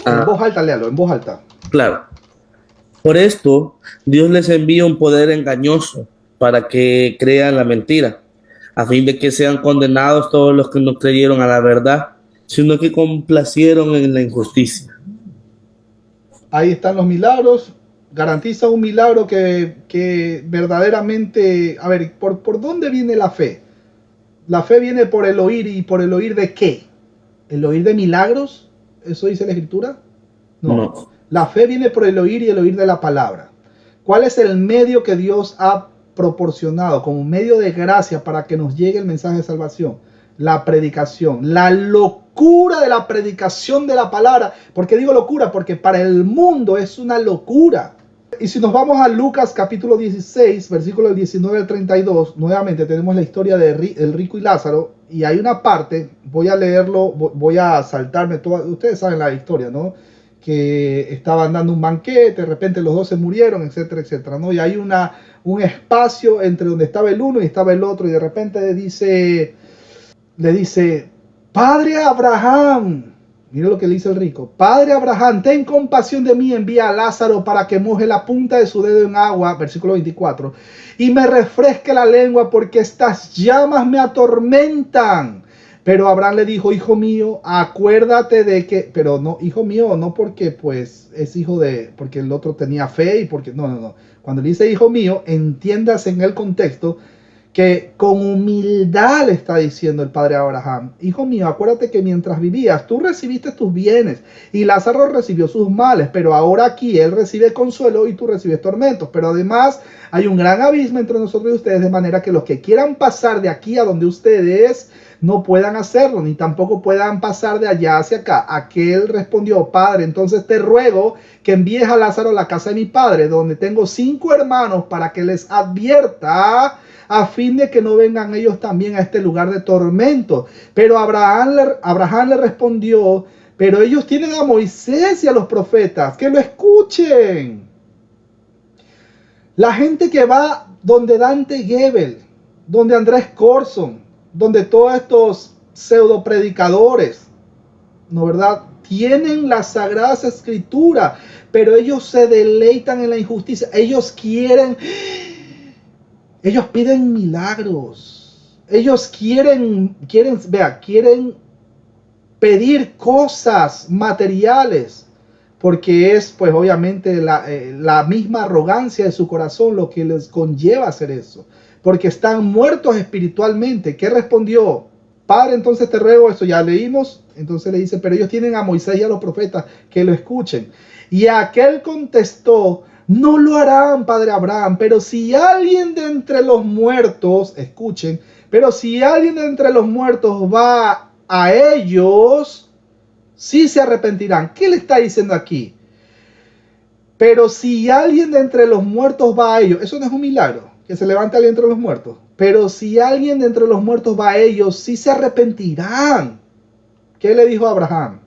En voz alta, léalo, en voz alta. Claro. Por esto, Dios les envía un poder engañoso para que crean la mentira, a fin de que sean condenados todos los que no creyeron a la verdad, sino que complacieron en la injusticia. Ahí están los milagros. Garantiza un milagro que verdaderamente... A ver, ¿por dónde viene la fe? La fe viene por el oír. ¿Y por el oír de qué? ¿El oír de milagros? ¿Eso dice la Escritura? No. La fe viene por el oír y el oír de la palabra. ¿Cuál es el medio que Dios ha proporcionado como medio de gracia para que nos llegue el mensaje de salvación? La predicación. La locura de la predicación de la palabra. ¿Por qué digo locura? Porque para el mundo es una locura. Y si nos vamos a Lucas capítulo 16, versículo 19 al 32, nuevamente tenemos la historia de el rico y Lázaro, y hay una parte, voy a leerlo, voy a saltarme todo, ustedes saben la historia, ¿no? Que estaban dando un banquete, de repente los dos se murieron, etcétera, etcétera, ¿no? Y hay un espacio entre donde estaba el uno y estaba el otro, y de repente le dice, Padre Abraham, mira lo que le dice el rico. Padre Abraham, ten compasión de mí, envía a Lázaro para que moje la punta de su dedo en agua, versículo 24, y me refresque la lengua porque estas llamas me atormentan. Pero Abraham le dijo, hijo mío, acuérdate de que, pero no, hijo mío, no porque pues es hijo de, porque el otro tenía fe y porque, no. Cuando le dice hijo mío, entiendas en el contexto que con humildad le está diciendo el padre Abraham, hijo mío, acuérdate que mientras vivías, tú recibiste tus bienes y Lázaro recibió sus males, pero ahora aquí él recibe consuelo y tú recibes tormentos. Pero además hay un gran abismo entre nosotros y ustedes, de manera que los que quieran pasar de aquí a donde ustedes no puedan hacerlo, ni tampoco puedan pasar de allá hacia acá. Aquel respondió, Padre, entonces te ruego que envíes a Lázaro a la casa de mi padre, donde tengo 5 hermanos, para que les advierta a fin de que no vengan ellos también a este lugar de tormento. Pero Abraham le respondió, pero ellos tienen a Moisés y a los profetas, que lo escuchen. La gente que va donde Dante Gebel, donde Andrés Corson, donde todos estos pseudo predicadores, ¿no verdad? Tienen las sagradas escrituras, pero ellos se deleitan en la injusticia. Ellos piden milagros. Ellos quieren pedir cosas materiales, porque es pues obviamente la misma arrogancia de su corazón lo que les conlleva hacer eso, porque están muertos espiritualmente. ¿Qué respondió? Padre, entonces te ruego, esto ya leímos. Entonces le dice, pero ellos tienen a Moisés y a los profetas, que lo escuchen. Y aquel contestó, no lo harán, padre Abraham, pero si alguien de entre los muertos, escuchen, pero si alguien de entre los muertos va a ellos, sí se arrepentirán. ¿Qué le está diciendo aquí? Pero si alguien de entre los muertos va a ellos, eso no es un milagro, que se levante alguien entre los muertos. Pero si alguien de entre los muertos va a ellos, sí se arrepentirán. ¿Qué le dijo Abraham?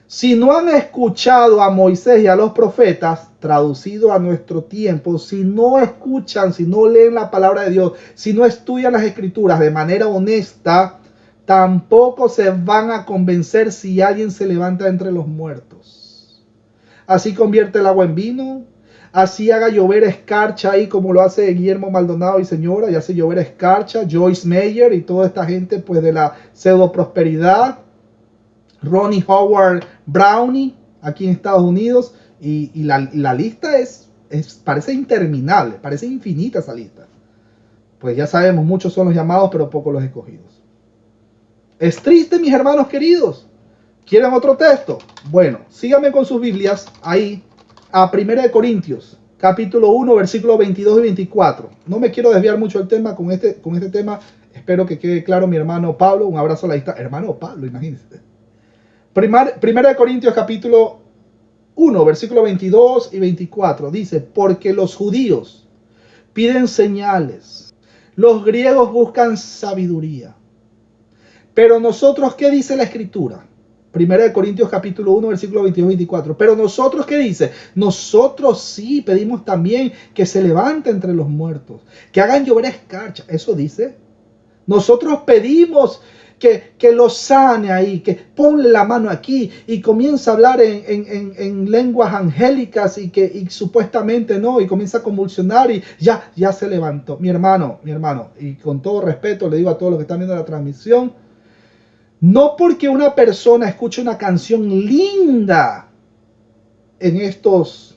Si no han escuchado a Moisés y a los profetas, traducido a nuestro tiempo, si no escuchan, si no leen la palabra de Dios, si no estudian las escrituras de manera honesta, tampoco se van a convencer si alguien se levanta entre los muertos. Así convierte el agua en vino, así haga llover escarcha ahí como lo hace Guillermo Maldonado y señora, y hace llover escarcha, Joyce Meyer y toda esta gente pues de la pseudo prosperidad, Ronnie Howard Brownie aquí en Estados Unidos, y la lista parece interminable, parece infinita esa lista. Pues ya sabemos, muchos son los llamados, pero pocos los escogidos. Es triste, mis hermanos queridos. ¿Quieren otro texto? Bueno, síganme con sus Biblias ahí a 1 Corintios, capítulo 1, versículos 22 y 24. No me quiero desviar mucho del tema con este tema. Espero que quede claro mi hermano Pablo. Un abrazo a la distancia. Hermano Pablo, imagínense. 1 Corintios, capítulo 1, versículos 22 y 24. Dice, porque los judíos piden señales, los griegos buscan sabiduría. Pero nosotros, ¿qué dice la Escritura? 1 Corintios capítulo 1, versículo 22 y 24. Pero nosotros, ¿qué dice? Nosotros sí pedimos también que se levante entre los muertos, que hagan llover escarcha. Eso dice. Nosotros pedimos que lo sane ahí, que ponle la mano aquí y comienza a hablar en lenguas angélicas y supuestamente no, y comienza a convulsionar y ya se levantó. Mi hermano, y con todo respeto le digo a todos los que están viendo la transmisión, no porque una persona escuche una canción linda en estas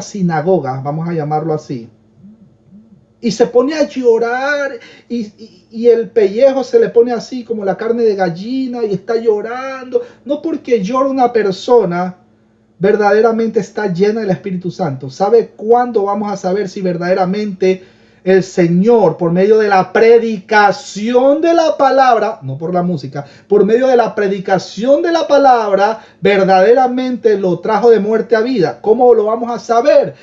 sinagogas, vamos a llamarlo así, y se pone a llorar y el pellejo se le pone así como la carne de gallina y está llorando, no porque llora una persona verdaderamente está llena del Espíritu Santo. ¿Sabe cuándo vamos a saber si verdaderamente el Señor, por medio de la predicación de la palabra, no por la música, por medio de la predicación de la palabra, verdaderamente lo trajo de muerte a vida? ¿Cómo lo vamos a saber?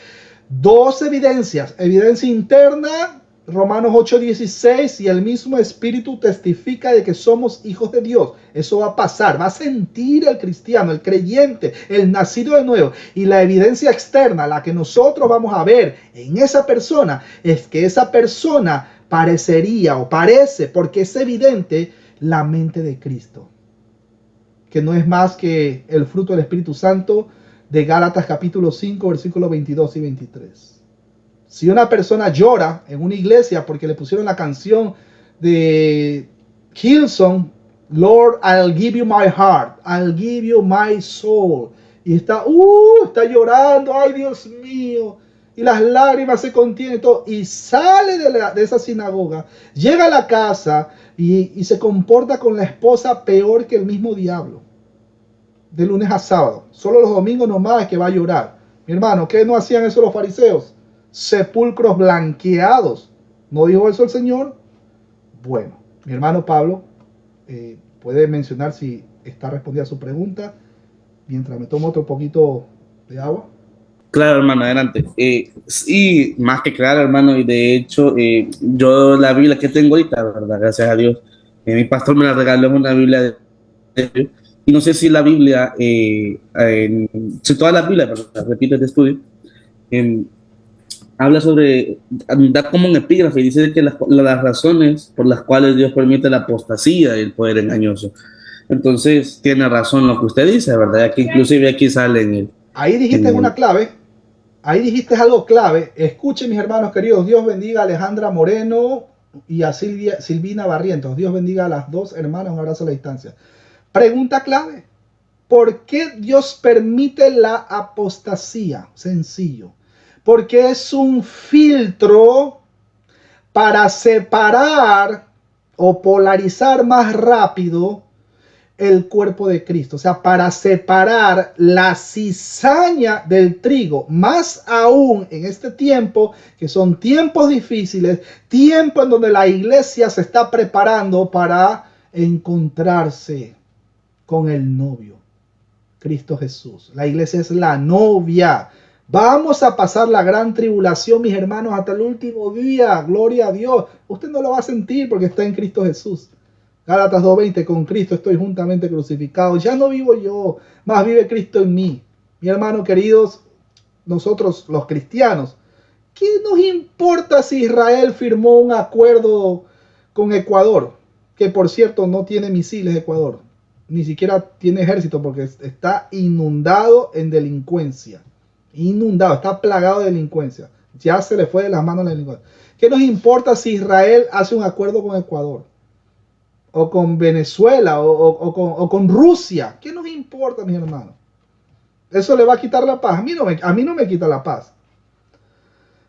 Dos evidencias. Evidencia interna, Romanos 8:16, y el mismo Espíritu testifica de que somos hijos de Dios. Eso va a pasar, va a sentir el cristiano, el creyente, el nacido de nuevo. Y la evidencia externa, la que nosotros vamos a ver en esa persona, es que esa persona parecería o parece, porque es evidente, la mente de Cristo, que no es más que el fruto del Espíritu Santo de Gálatas capítulo 5, versículos 22 y 23. Si una persona llora en una iglesia porque le pusieron la canción de Hillsong, Lord, I'll give you my heart, I'll give you my soul, y está llorando, ay Dios mío, y las lágrimas se contienen todo, y sale de esa sinagoga, llega a la casa y se comporta con la esposa peor que el mismo diablo, de lunes a sábado, solo los domingos nomás es que va a llorar. Mi hermano, ¿qué no hacían eso los fariseos? Sepulcros blanqueados. ¿No dijo eso el Señor? Bueno, mi hermano Pablo puede mencionar si está respondida a su pregunta mientras me tomo otro poquito de agua. Claro, hermano, adelante. Sí, más que claro, hermano, y de hecho, yo la Biblia que tengo ahorita, ¿verdad? Gracias a Dios, mi pastor me la regaló, es una Biblia de Dios. Y no sé si la Biblia, si toda la Biblia, ¿verdad? Repito este estudio, em, habla sobre, da como un epígrafe y dice que las razones por las cuales Dios permite la apostasía y el poder engañoso. Entonces, tiene razón lo que usted dice, ¿verdad? Que inclusive aquí sale Ahí en dijiste el una clave. Ahí dijiste algo clave. Escuchen, mis hermanos queridos. Dios bendiga a Alejandra Moreno y a Silvina Barrientos. Dios bendiga a las dos hermanas. Un abrazo a la distancia. Pregunta clave. ¿Por qué Dios permite la apostasía? Sencillo. Porque es un filtro para separar o polarizar más rápido el cuerpo de Cristo, o sea, para separar la cizaña del trigo, más aún en este tiempo, que son tiempos difíciles, tiempo en donde la iglesia se está preparando para encontrarse con el novio, Cristo Jesús. La iglesia es la novia. Vamos a pasar la gran tribulación, mis hermanos, hasta el último día. Gloria a Dios. Usted no lo va a sentir porque está en Cristo Jesús. Gálatas 2:20, con Cristo estoy juntamente crucificado. Ya no vivo yo, más vive Cristo en mí. Mi hermano queridos, nosotros los cristianos, ¿qué nos importa si Israel firmó un acuerdo con Ecuador? Que por cierto no tiene misiles Ecuador, ni siquiera tiene ejército porque está inundado en delincuencia. Inundado, está plagado de delincuencia. Ya se le fue de las manos la delincuencia. ¿Qué nos importa si Israel hace un acuerdo con Ecuador? O con Venezuela, o con Rusia. ¿Qué nos importa, mis hermanos? ¿Eso le va a quitar la paz? A mí no me quita la paz.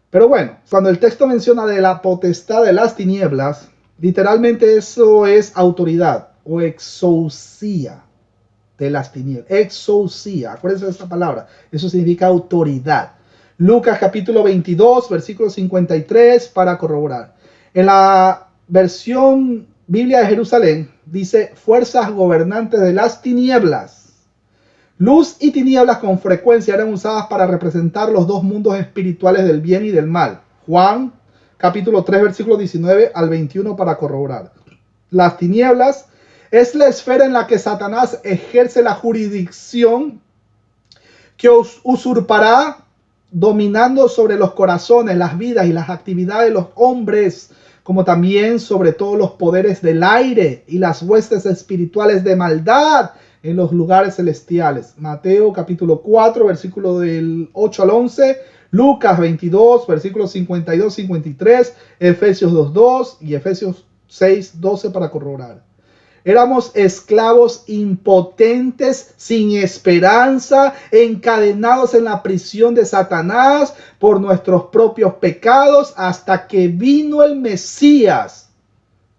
Pero bueno, cuando el texto menciona de la potestad de las tinieblas, literalmente eso es autoridad o exousia de las tinieblas. Exousia, acuérdense de esta palabra. Eso significa autoridad. Lucas capítulo 22, versículo 53 para corroborar. En la versión Biblia de Jerusalén dice fuerzas gobernantes de las tinieblas. Luz y tinieblas con frecuencia eran usadas para representar los dos mundos espirituales del bien y del mal. Juan capítulo 3 versículo 19 al 21 para corroborar. Las tinieblas es la esfera en la que Satanás ejerce la jurisdicción que usurpará dominando sobre los corazones, las vidas y las actividades de los hombres, como también sobre todos los poderes del aire y las huestes espirituales de maldad en los lugares celestiales. Mateo capítulo 4, versículo del 8 al 11, Lucas 22, versículos 52-53, Efesios 2:2 y Efesios 6:12 para corroborar. Éramos esclavos impotentes, sin esperanza, encadenados en la prisión de Satanás por nuestros propios pecados, hasta que vino el Mesías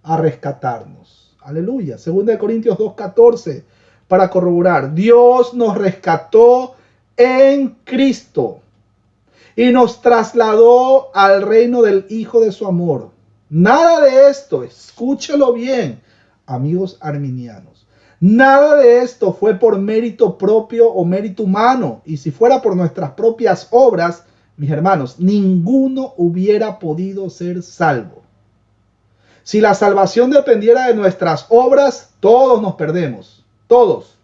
a rescatarnos. Aleluya. 2 Corintios 2:14 para corroborar. Dios nos rescató en Cristo y nos trasladó al reino del Hijo de su amor. Nada de esto, escúchelo bien, amigos arminianos. Nada de esto fue por mérito propio o mérito humano. Y si fuera por nuestras propias obras, mis hermanos, ninguno hubiera podido ser salvo. Si la salvación dependiera de nuestras obras, todos nos perdemos. Todos.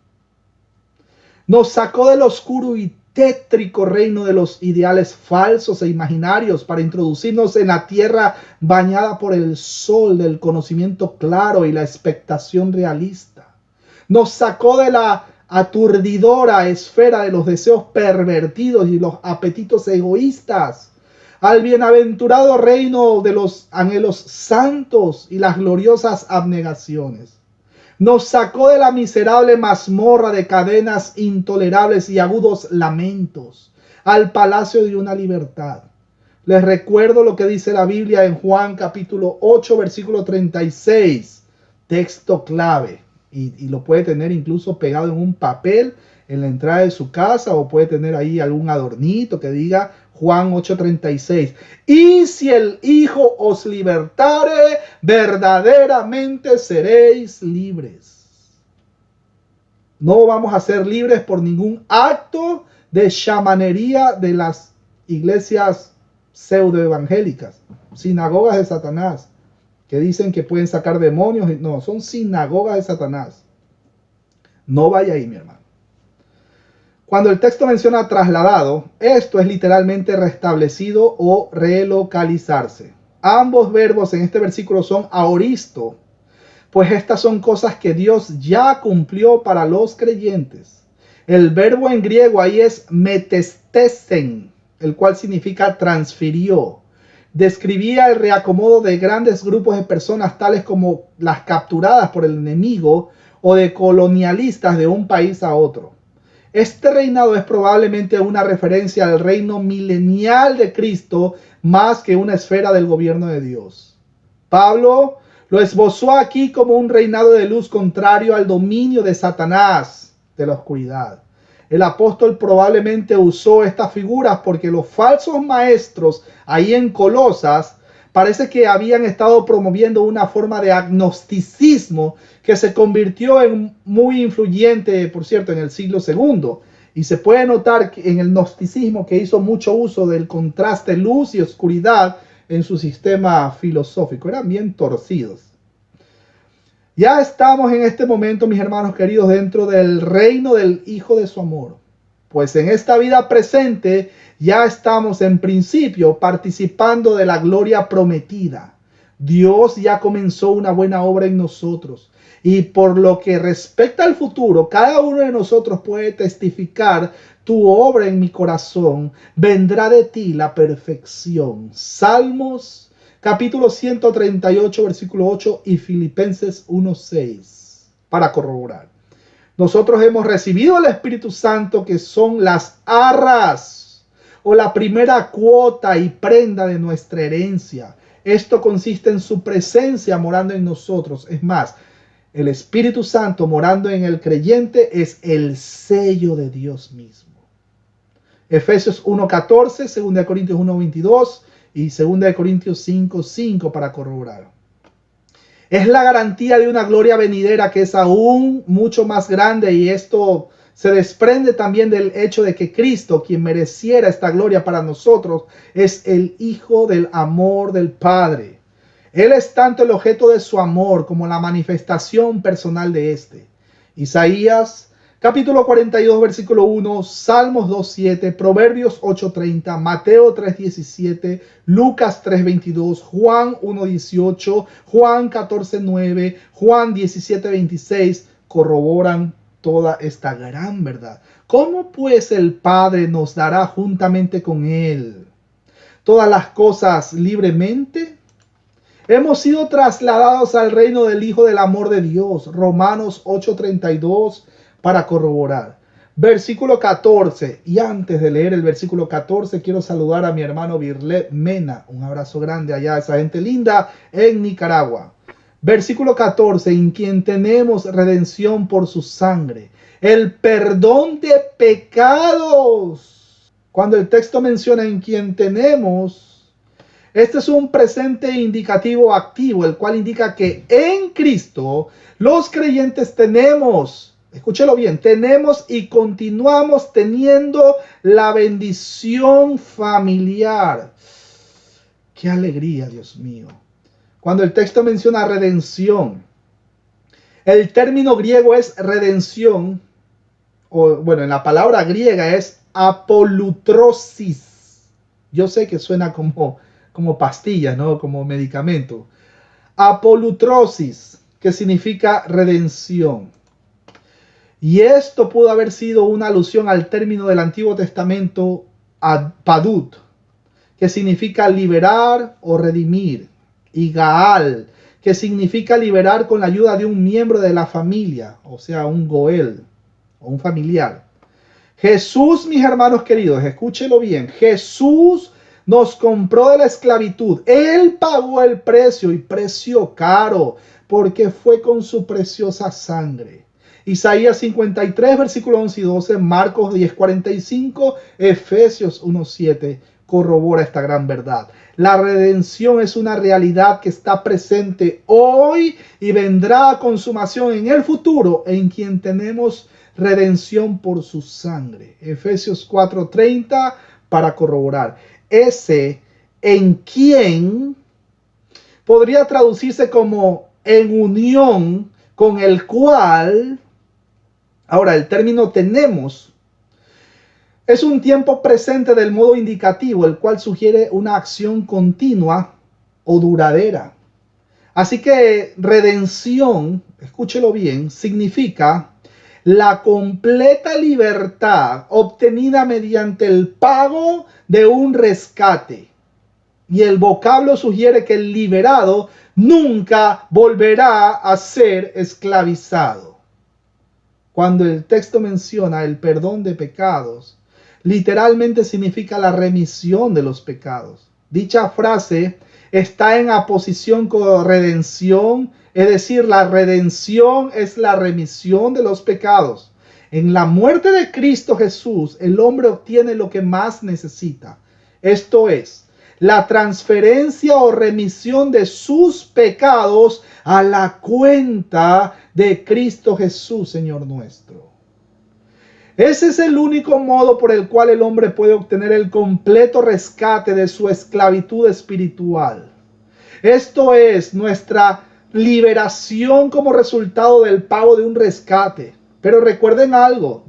Nos sacó del oscuro y tétrico reino de los ideales falsos e imaginarios para introducirnos en la tierra bañada por el sol del conocimiento claro y la expectación realista. Nos sacó de la aturdidora esfera de los deseos pervertidos y los apetitos egoístas al bienaventurado reino de los anhelos santos y las gloriosas abnegaciones. Nos sacó de la miserable mazmorra de cadenas intolerables y agudos lamentos al palacio de una libertad. Les recuerdo lo que dice la Biblia en Juan capítulo 8 versículo 36, texto clave, y lo puede tener incluso pegado en un papel en la entrada de su casa, o puede tener ahí algún adornito que diga Juan 8:36. Y si el Hijo os libertare, verdaderamente seréis libres. No vamos a ser libres por ningún acto de chamanería de las iglesias pseudoevangélicas, sinagogas de Satanás, que dicen que pueden sacar demonios. No, son sinagogas de Satanás. No vaya ahí, mi hermano. Cuando el texto menciona trasladado, esto es literalmente restablecido o relocalizarse. Ambos verbos en este versículo son aoristo, pues estas son cosas que Dios ya cumplió para los creyentes. El verbo en griego ahí es metestesen, el cual significa transfirió. Describía el reacomodo de grandes grupos de personas, tales como las capturadas por el enemigo o de colonialistas de un país a otro. Este reinado es probablemente una referencia al reino milenial de Cristo más que una esfera del gobierno de Dios. Pablo lo esbozó aquí como un reinado de luz contrario al dominio de Satanás, de la oscuridad. El apóstol probablemente usó estas figuras porque los falsos maestros ahí en Colosas parece que habían estado promoviendo una forma de agnosticismo que se convirtió en muy influyente, por cierto, en el siglo II. Y se puede notar que en el gnosticismo que hizo mucho uso del contraste luz y oscuridad en su sistema filosófico. Eran bien torcidos. Ya estamos en este momento, mis hermanos queridos, dentro del reino del Hijo de su amor. Pues en esta vida presente ya estamos en principio participando de la gloria prometida. Dios ya comenzó una buena obra en nosotros. Y por lo que respecta al futuro, cada uno de nosotros puede testificar: tu obra en mi corazón, vendrá de ti la perfección. Salmos capítulo 138, versículo 8 y Filipenses 1:6 para corroborar. Nosotros hemos recibido el Espíritu Santo, que son las arras o la primera cuota y prenda de nuestra herencia. Esto consiste en su presencia morando en nosotros. Es más, el Espíritu Santo morando en el creyente es el sello de Dios mismo. Efesios 1:14, 2 Corintios 1:22 y 2 Corintios 5:5 para corroborar. Es la garantía de una gloria venidera que es aún mucho más grande, y esto se desprende también del hecho de que Cristo, quien mereciera esta gloria para nosotros, es el Hijo del amor del Padre. Él es tanto el objeto de su amor como la manifestación personal de este. Isaías capítulo 42, versículo 1, Salmos 2:7, Proverbios 8:30, Mateo 3:17, Lucas 3:22, Juan 1:18, Juan 14:9, Juan 17:26 corroboran toda esta gran verdad. ¿Cómo pues el Padre nos dará juntamente con Él todas las cosas libremente? Hemos sido trasladados al reino del Hijo del amor de Dios. Romanos 8:32 para corroborar. Versículo 14. Y antes de leer el versículo 14, quiero saludar a mi hermano Virlet Mena. Un abrazo grande allá a esa gente linda en Nicaragua. Versículo 14. En quien tenemos redención por su sangre, el perdón de pecados. Cuando el texto menciona en quien tenemos, este es un presente indicativo activo, el cual indica que en Cristo los creyentes tenemos, escúchelo bien, tenemos y continuamos teniendo la bendición familiar. ¡Qué alegría, Dios mío! Cuando el texto menciona redención, el término griego es redención, o bueno, en la palabra griega es apolutrosis. Yo sé que suena como pastilla, ¿no? Como medicamento. Apolutrosis, que significa redención. Y esto pudo haber sido una alusión al término del Antiguo Testamento padut, que significa liberar o redimir, y gaal, que significa liberar con la ayuda de un miembro de la familia, o sea, un goel, o un familiar. Jesús, mis hermanos queridos, escúchelo bien, Jesús nos compró de la esclavitud. Él pagó el precio, y precio caro, porque fue con su preciosa sangre. Isaías 53, versículos 11 y 12, Marcos 10:45, Efesios 1:7 corrobora esta gran verdad. La redención es una realidad que está presente hoy y vendrá a consumación en el futuro, en quien tenemos redención por su sangre. Efesios 4:30 para corroborar. Ese en quien podría traducirse como en unión con el cual. Ahora, el término tenemos es un tiempo presente del modo indicativo, el cual sugiere una acción continua o duradera. Así que redención, escúchelo bien, significa la completa libertad obtenida mediante el pago de un rescate. Y el vocablo sugiere que el liberado nunca volverá a ser esclavizado. Cuando el texto menciona el perdón de pecados, literalmente significa la remisión de los pecados. Dicha frase está en aposición con redención, es decir, la redención es la remisión de los pecados. En la muerte de Cristo Jesús, el hombre obtiene lo que más necesita. Esto es, la transferencia o remisión de sus pecados a la cuenta de Cristo Jesús, Señor nuestro. Ese es el único modo por el cual el hombre puede obtener el completo rescate de su esclavitud espiritual. Esto es nuestra liberación como resultado del pago de un rescate. Pero recuerden algo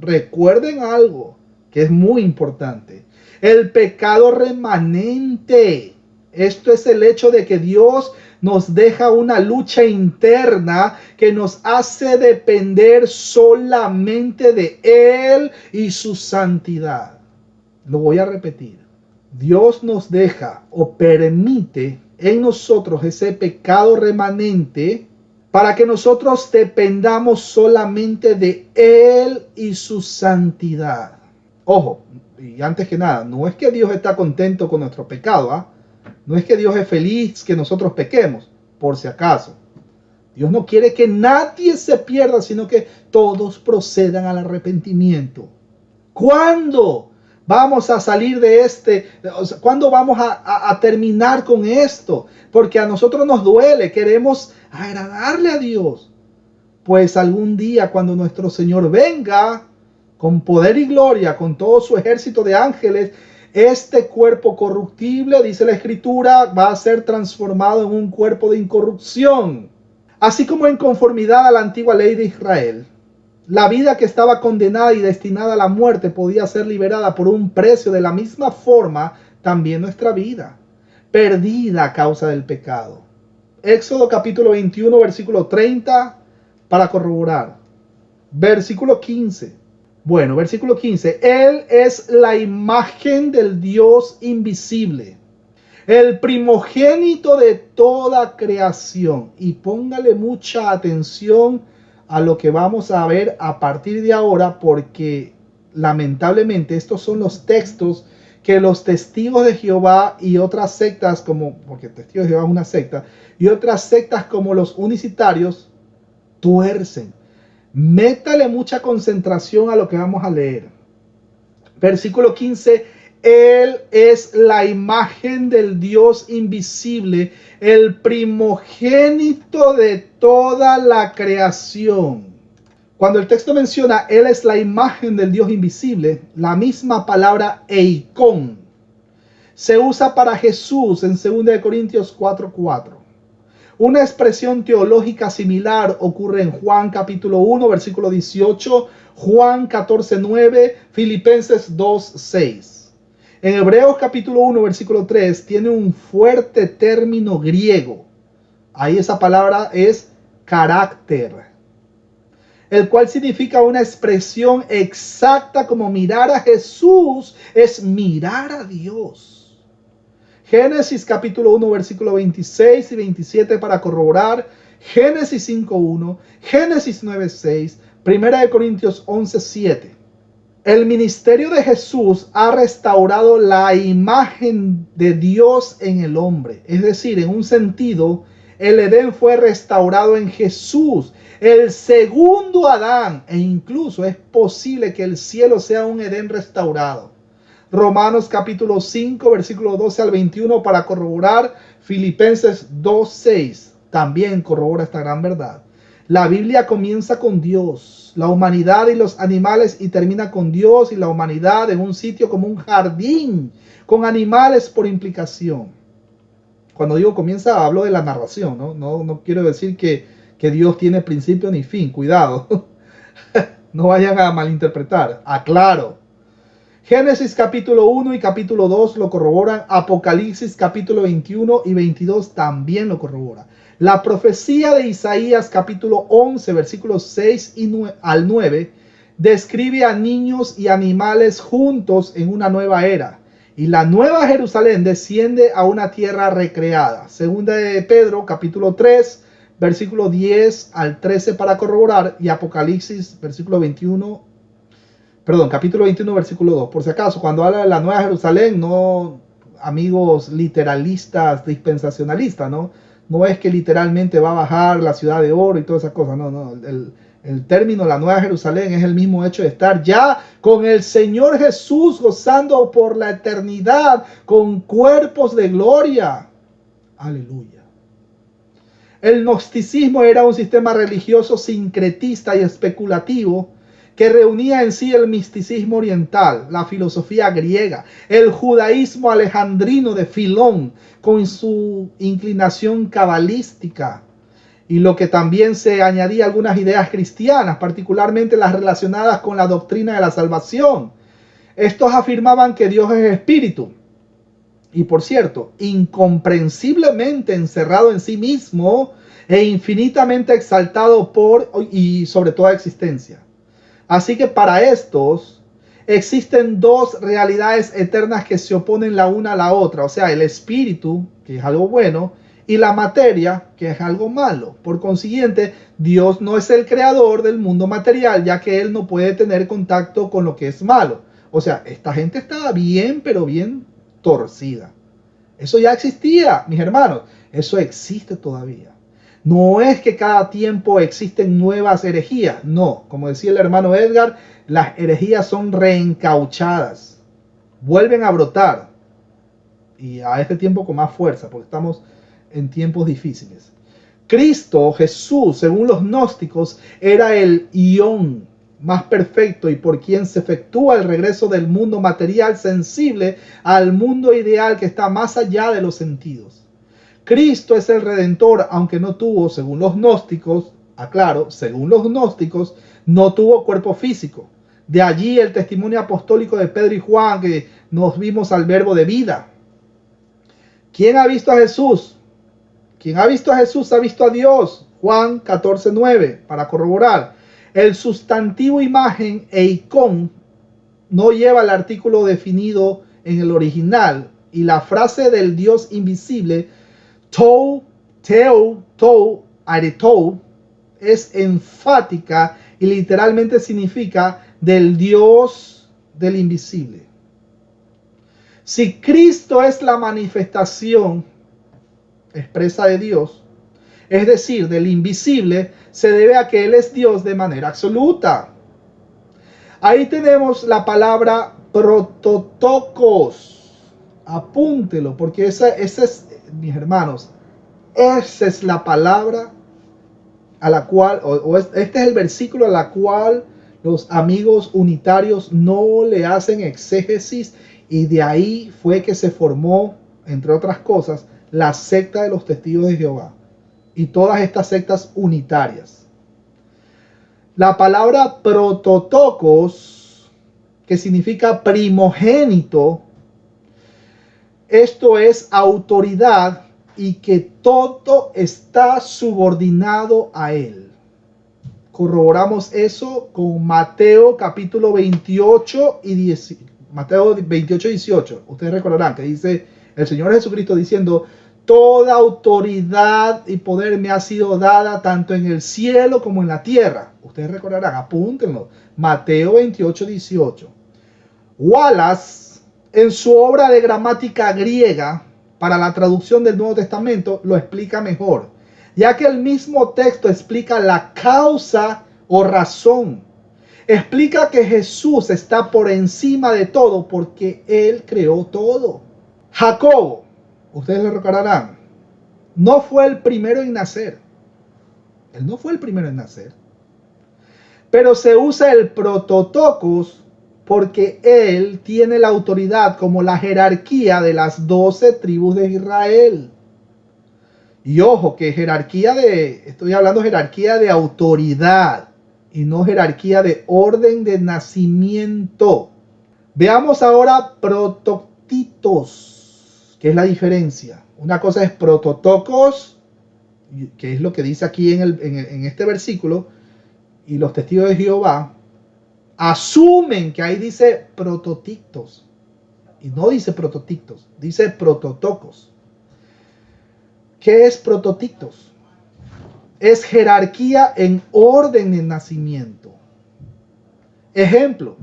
que es muy importante. El pecado remanente. Esto es el hecho de que Dios nos deja una lucha interna que nos hace depender solamente de Él y su santidad. Lo voy a repetir. Dios nos deja o permite en nosotros ese pecado remanente para que nosotros dependamos solamente de Él y su santidad. Ojo, y antes que nada, no es que Dios está contento con nuestro pecado, ¿ah? No es que Dios es feliz que nosotros pequemos, por si acaso. Dios no quiere que nadie se pierda, sino que todos procedan al arrepentimiento. ¿Cuándo vamos a salir de este? ¿Cuándo vamos a terminar con esto? Porque a nosotros nos duele, queremos agradarle a Dios. Pues algún día cuando nuestro Señor venga con poder y gloria, con todo su ejército de ángeles, este cuerpo corruptible, dice la Escritura, va a ser transformado en un cuerpo de incorrupción. Así como en conformidad a la antigua ley de Israel, la vida que estaba condenada y destinada a la muerte podía ser liberada por un precio. De la misma forma, también nuestra vida, perdida a causa del pecado. Éxodo capítulo 21, versículo 30, para corroborar. Versículo 15. Bueno, versículo 15. Él es la imagen del Dios invisible, el primogénito de toda creación. Y póngale mucha atención a lo que vamos a ver a partir de ahora, porque lamentablemente estos son los textos que los testigos de Jehová y otras sectas porque testigos de Jehová es una secta, y otras sectas como los unicitarios tuercen. Métale mucha concentración a lo que vamos a leer. Versículo 15. Él es la imagen del Dios invisible, el primogénito de toda la creación. Cuando el texto menciona Él es la imagen del Dios invisible, la misma palabra eikon se usa para Jesús en 2 Corintios 4:4. Una expresión teológica similar ocurre en Juan capítulo 1, versículo 18, Juan 14:9, Filipenses 2:6. En Hebreos capítulo 1, versículo 3, tiene un fuerte término griego. Ahí esa palabra es carácter, el cual significa una expresión exacta como mirar a Jesús es mirar a Dios. Génesis capítulo 1, versículo 26 y 27 para corroborar, Génesis 5:1, Génesis 9:6, 1 Corintios 11:7. El ministerio de Jesús ha restaurado la imagen de Dios en el hombre. Es decir, en un sentido, el Edén fue restaurado en Jesús, el segundo Adán, e incluso es posible que el cielo sea un Edén restaurado. Romanos capítulo 5, versículo 12 al 21 para corroborar, Filipenses 2:6 también corrobora esta gran verdad. La Biblia comienza con Dios, la humanidad y los animales, y termina con Dios y la humanidad en un sitio como un jardín, con animales por implicación. Cuando digo comienza, hablo de la narración, ¿no? No quiero decir que Dios tiene principio ni fin, cuidado. No vayan a malinterpretar, aclaro. Génesis capítulo 1 y capítulo 2 lo corroboran. Apocalipsis capítulo 21 y 22 también lo corroboran. La profecía de Isaías capítulo 11 versículos 6 al 9 describe a niños y animales juntos en una nueva era. Y la nueva Jerusalén desciende a una tierra recreada. Segunda de Pedro capítulo 3 versículo 10 al 13 para corroborar, y Apocalipsis capítulo 21 versículo 2. Por si acaso, cuando habla de la Nueva Jerusalén, no, amigos literalistas, dispensacionalistas, no es que literalmente va a bajar la ciudad de oro y todas esas cosas, no. El término la Nueva Jerusalén es el mismo hecho de estar ya con el Señor Jesús gozando por la eternidad con cuerpos de gloria. Aleluya. El gnosticismo era un sistema religioso sincretista y especulativo que reunía en sí el misticismo oriental, la filosofía griega, el judaísmo alejandrino de Filón, con su inclinación cabalística, y lo que también se añadía algunas ideas cristianas, particularmente las relacionadas con la doctrina de la salvación. Estos afirmaban que Dios es espíritu, y por cierto, incomprensiblemente encerrado en sí mismo e infinitamente exaltado por y sobre toda existencia. Así que para estos existen dos realidades eternas que se oponen la una a la otra, o sea, el espíritu, que es algo bueno, y la materia, que es algo malo. Por consiguiente, Dios no es el creador del mundo material, ya que Él no puede tener contacto con lo que es malo. O sea, esta gente está bien, pero bien torcida. Eso ya existía, mis hermanos. Eso existe todavía. No es que cada tiempo existen nuevas herejías. No, como decía el hermano Edgar, las herejías son reencauchadas. Vuelven a brotar. Y a este tiempo con más fuerza, porque estamos en tiempos difíciles. Cristo, Jesús, según los gnósticos, era el ión más perfecto y por quien se efectúa el regreso del mundo material sensible al mundo ideal que está más allá de los sentidos. Cristo es el Redentor, aunque no tuvo, según los gnósticos, aclaro, según los gnósticos, no tuvo cuerpo físico. De allí el testimonio apostólico de Pedro y Juan, que nos vimos al verbo de vida. ¿Quién ha visto a Jesús? Quien ha visto a Jesús ha visto a Dios. Juan 14:9, para corroborar. El sustantivo imagen e icon no lleva el artículo definido en el original, y la frase del Dios invisible, tou, teo, tou, aretou, es enfática y literalmente significa del Dios del invisible. Si Cristo es la manifestación expresa de Dios, es decir, del invisible, se debe a que Él es Dios de manera absoluta. Ahí tenemos la palabra prototokos. Apúntelo, porque esa es, mis hermanos, esa es la palabra a la cual, este es el versículo a la cual los amigos unitarios no le hacen exégesis, y de ahí fue que se formó, entre otras cosas, la secta de los testigos de Jehová y todas estas sectas unitarias. La palabra prototokos, que significa primogénito, esto es autoridad y que todo está subordinado a él. Corroboramos eso con Mateo capítulo 28 y 10, Mateo 28 y 18. Ustedes recordarán que dice el Señor Jesucristo diciendo: toda autoridad y poder me ha sido dada tanto en el cielo como en la tierra. Ustedes recordarán, apúntenlo. Mateo 28, 18. Wallace, en su obra de gramática griega para la traducción del Nuevo Testamento, lo explica mejor, ya que el mismo texto explica la causa o razón. Explica que Jesús está por encima de todo porque Él creó todo. Jacobo, ustedes lo recordarán, no fue el primero en nacer. Él no fue el primero en nacer. Pero se usa el prototokos porque él tiene la autoridad como la jerarquía de las 12 tribus de Israel. Y ojo, que estoy hablando jerarquía de autoridad y no jerarquía de orden de nacimiento. Veamos ahora prototitos, que es la diferencia. Una cosa es prototokos, que es lo que dice aquí en este versículo, y los testigos de Jehová asumen que ahí dice prototictos, y no dice prototictos, dice prototokos. ¿Qué es prototictos? Es jerarquía en orden de nacimiento. Ejemplo,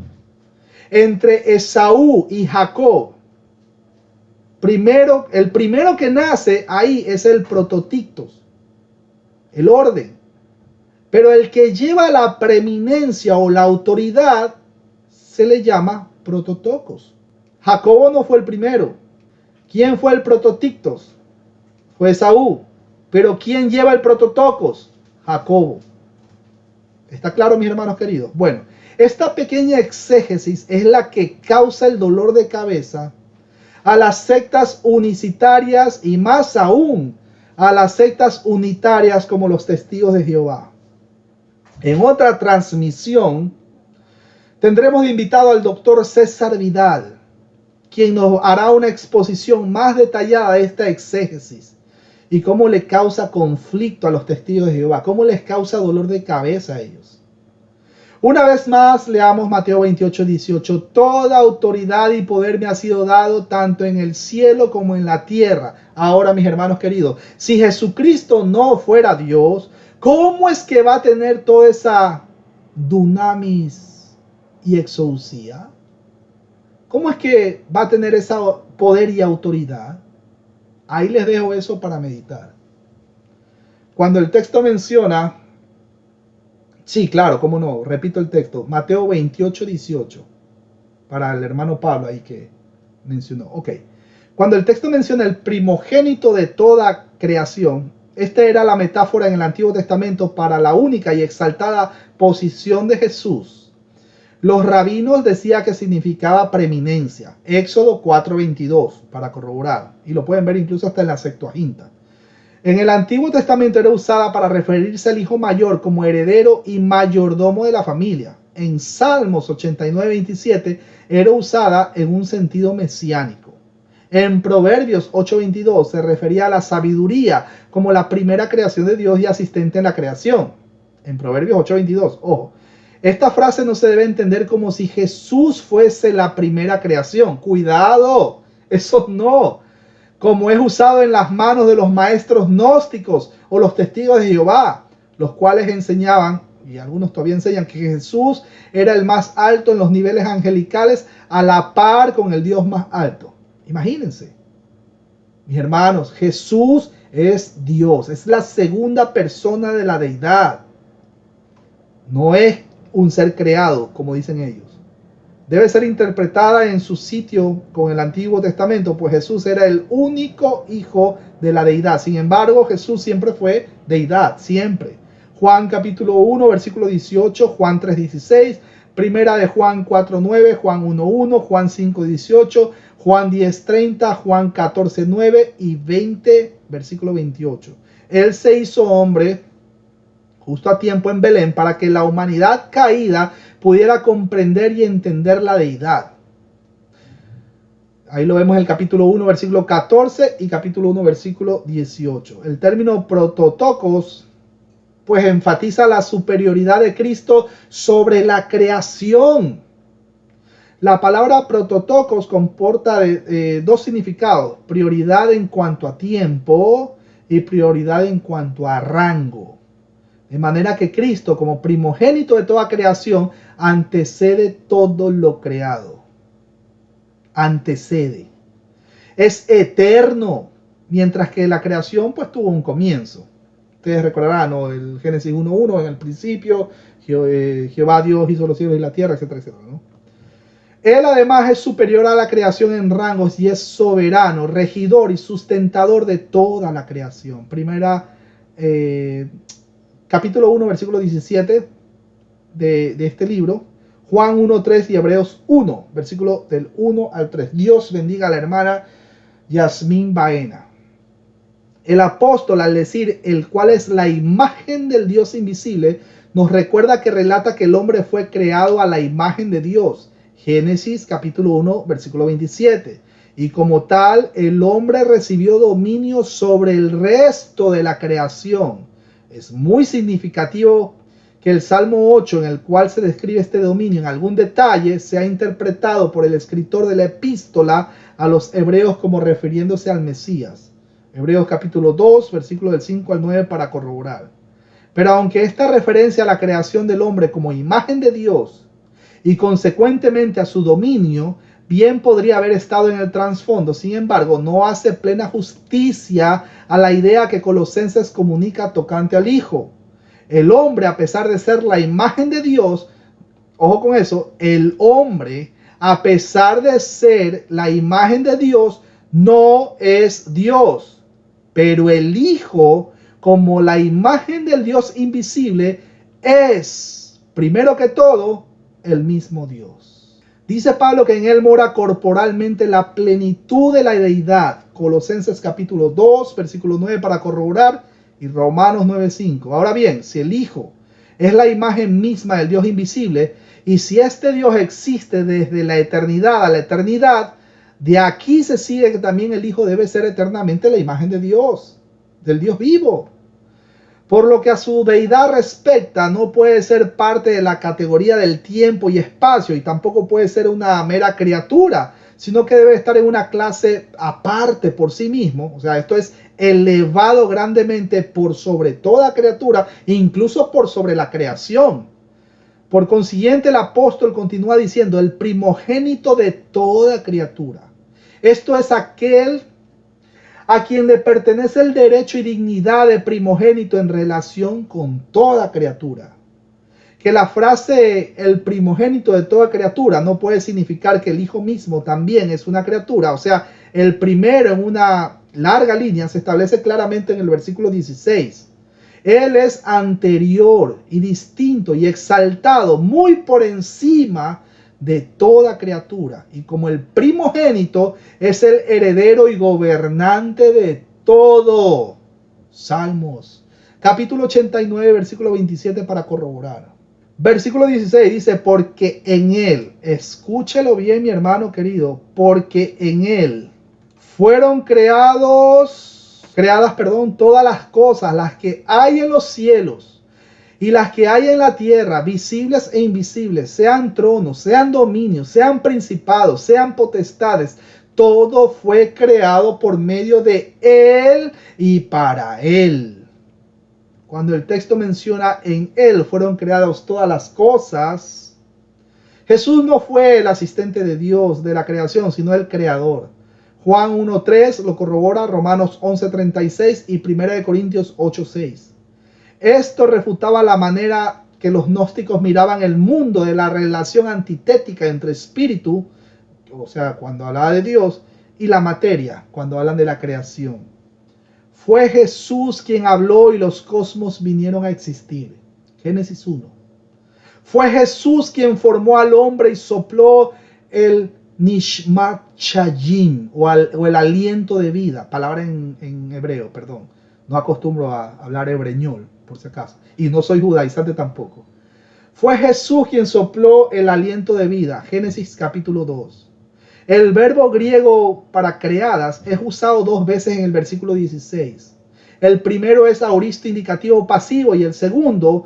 entre Esaú y Jacob, el primero que nace ahí es el prototictos, el orden. Pero el que lleva la preeminencia o la autoridad se le llama prototokos. Jacobo no fue el primero. ¿Quién fue el prototictos? Fue Esaú. Pero ¿quién lleva el prototokos? Jacobo. ¿Está claro, mis hermanos queridos? Bueno, esta pequeña exégesis es la que causa el dolor de cabeza a las sectas unicitarias y más aún a las sectas unitarias como los testigos de Jehová. En otra transmisión tendremos de invitado al doctor César Vidal, quien nos hará una exposición más detallada de esta exégesis y cómo le causa conflicto a los testigos de Jehová, cómo les causa dolor de cabeza a ellos. Una vez más, leamos Mateo 28:18. Toda autoridad y poder me ha sido dado tanto en el cielo como en la tierra. Ahora, mis hermanos queridos, si Jesucristo no fuera Dios, ¿cómo es que va a tener toda esa dunamis y exousia? ¿Cómo es que va a tener ese poder y autoridad? Ahí les dejo eso para meditar. Cuando el texto menciona, sí, claro, cómo no, repito el texto, Mateo 28:18, para el hermano Pablo ahí que mencionó. Ok, cuando el texto menciona el primogénito de toda creación, esta era la metáfora en el Antiguo Testamento para la única y exaltada posición de Jesús. Los rabinos decían que significaba preeminencia. Éxodo 4:22, para corroborar. Y lo pueden ver incluso hasta en la Septuaginta. En el Antiguo Testamento era usada para referirse al hijo mayor como heredero y mayordomo de la familia. En Salmos 89:27 era usada en un sentido mesiánico. En Proverbios 8:22 se refería a la sabiduría como la primera creación de Dios y asistente en la creación. En Proverbios 8:22, ojo. Esta frase no se debe entender como si Jesús fuese la primera creación. Cuidado, eso no. Como es usado en las manos de los maestros gnósticos o los testigos de Jehová, los cuales enseñaban, y algunos todavía enseñan, que Jesús era el más alto en los niveles angelicales a la par con el Dios más alto. Imagínense, mis hermanos, Jesús es Dios, es la segunda persona de la deidad. No es un ser creado, como dicen ellos. Debe ser interpretada en su sitio con el Antiguo Testamento, pues Jesús era el único hijo de la deidad. Sin embargo, Jesús siempre fue deidad, siempre. Juan capítulo 1, versículo 18, Juan 3:16, primera de Juan 4:9, Juan 1:1, Juan 5:18, Juan 10:30, Juan 14:9 y 20, versículo 28. Él se hizo hombre justo a tiempo en Belén para que la humanidad caída pudiera comprender y entender la deidad. Ahí lo vemos en el capítulo 1, versículo 14 y capítulo 1, versículo 18. El término prototokos pues enfatiza la superioridad de Cristo sobre la creación. La palabra prototokos comporta dos significados: prioridad en cuanto a tiempo y prioridad en cuanto a rango. De manera que Cristo, como primogénito de toda creación, antecede todo lo creado. Antecede. Es eterno, mientras que la creación pues tuvo un comienzo. Ustedes recordarán, ¿no? El Génesis 1:1, en el principio, Jehová Dios hizo los cielos y la tierra, etcétera, etcétera, ¿no? Él además es superior a la creación en rangos y es soberano, regidor y sustentador de toda la creación. Primera capítulo 1, versículo 17 de este libro, Juan 1:3 y Hebreos 1, versículo del 1 al 3. Dios bendiga a la hermana Yasmín Baena. El apóstol, al decir el cual es la imagen del Dios invisible, nos recuerda que relata que el hombre fue creado a la imagen de Dios. Génesis capítulo 1, versículo 27. Y como tal, el hombre recibió dominio sobre el resto de la creación. Es muy significativo que el Salmo 8, en el cual se describe este dominio en algún detalle, sea interpretado por el escritor de la epístola a los hebreos como refiriéndose al Mesías. Hebreos capítulo 2, versículo del 5 al 9 para corroborar. Pero aunque esta referencia a la creación del hombre como imagen de Dios y consecuentemente a su dominio, bien podría haber estado en el trasfondo, sin embargo, no hace plena justicia a la idea que Colosenses comunica tocante al Hijo. El hombre, a pesar de ser la imagen de Dios, ojo con eso, el hombre, a pesar de ser la imagen de Dios, no es Dios. Pero el Hijo, como la imagen del Dios invisible, es, primero que todo, el mismo Dios. Dice Pablo que en él mora corporalmente la plenitud de la deidad. Colosenses capítulo 2, versículo 9 para corroborar. Y Romanos 9:5. Ahora bien, si el Hijo es la imagen misma del Dios invisible, y si este Dios existe desde la eternidad a la eternidad, de aquí se sigue que también el Hijo debe ser eternamente la imagen de Dios, del Dios vivo. Por lo que a su deidad respecta, no puede ser parte de la categoría del tiempo y espacio, y tampoco puede ser una mera criatura, sino que debe estar en una clase aparte por sí mismo. O sea, esto es elevado grandemente por sobre toda criatura, incluso por sobre la creación. Por consiguiente, el apóstol continúa diciendo, el primogénito de toda criatura. Esto es aquel a quien le pertenece el derecho y dignidad de primogénito en relación con toda criatura. Que la frase el primogénito de toda criatura no puede significar que el Hijo mismo también es una criatura. O sea, el primero en una larga línea se establece claramente en el versículo 16. Él es anterior y distinto y exaltado muy por encima de toda criatura. Y como el primogénito es el heredero y gobernante de todo. Salmos capítulo 89, versículo 27 para corroborar. Versículo 16 dice, porque en él, escúchelo bien mi hermano querido, porque en él fueron creadas, todas las cosas, las que hay en los cielos y las que hay en la tierra, visibles e invisibles, sean tronos, sean dominios, sean principados, sean potestades, todo fue creado por medio de él y para él. Cuando el texto menciona en él fueron creadas todas las cosas, Jesús no fue el asistente de Dios de la creación, sino el creador. Juan 1:3 lo corrobora, Romanos 11:36 y 1 Corintios 8:6. Esto refutaba la manera que los gnósticos miraban el mundo de la relación antitética entre espíritu, o sea, cuando hablaba de Dios, y la materia, cuando hablan de la creación. Fue Jesús quien habló y los cosmos vinieron a existir. Génesis 1. Fue Jesús quien formó al hombre y sopló el Nishmat Chayim, o el aliento de vida, palabra en hebreo, perdón. No acostumbro a hablar hebreñol, por si acaso. Y no soy judaizante tampoco. Fue Jesús quien sopló el aliento de vida. Génesis capítulo 2. El verbo griego para creadas es usado 2 veces en el versículo 16. El primero es aoristo indicativo pasivo y el segundo,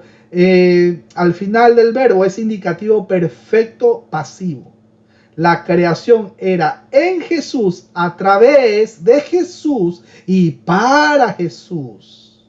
al final del verbo, es indicativo perfecto pasivo. La creación era en Jesús, a través de Jesús y para Jesús.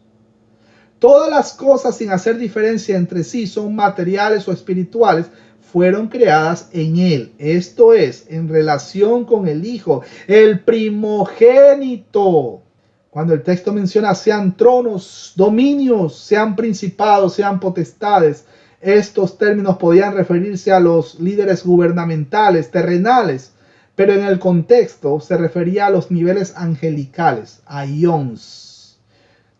Todas las cosas, sin hacer diferencia entre sí, son materiales o espirituales, fueron creadas en él. Esto es, en relación con el Hijo, el primogénito. Cuando el texto menciona sean tronos, dominios, sean principados, sean potestades, estos términos podían referirse a los líderes gubernamentales, terrenales, pero en el contexto se refería a los niveles angelicales, a ions,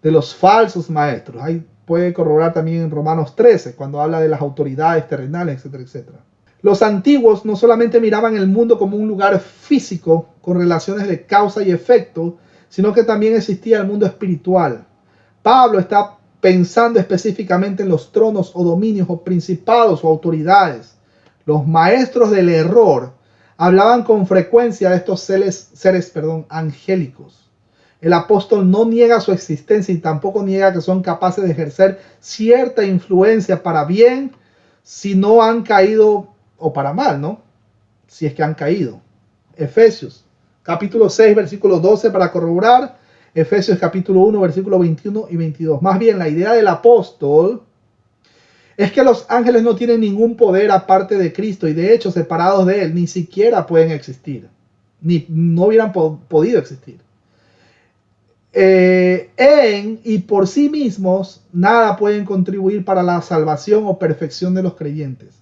de los falsos maestros. Hay puede corroborar también en Romanos 13, cuando habla de las autoridades terrenales, etcétera, etcétera. Los antiguos no solamente miraban el mundo como un lugar físico con relaciones de causa y efecto, sino que también existía el mundo espiritual. Pablo está pensando específicamente en los tronos o dominios o principados o autoridades. Los maestros del error hablaban con frecuencia de estos seres angélicos. El apóstol no niega su existencia y tampoco niega que son capaces de ejercer cierta influencia para bien si no han caído, o para mal, ¿no? Si es que han caído. Efesios, capítulo 6, versículo 12 para corroborar. Efesios capítulo 1, versículo 21 y 22. Más bien, la idea del apóstol es que los ángeles no tienen ningún poder aparte de Cristo y de hecho separados de él ni siquiera pueden existir, ni no hubieran podido existir. En y por sí mismos nada pueden contribuir para la salvación o perfección de los creyentes.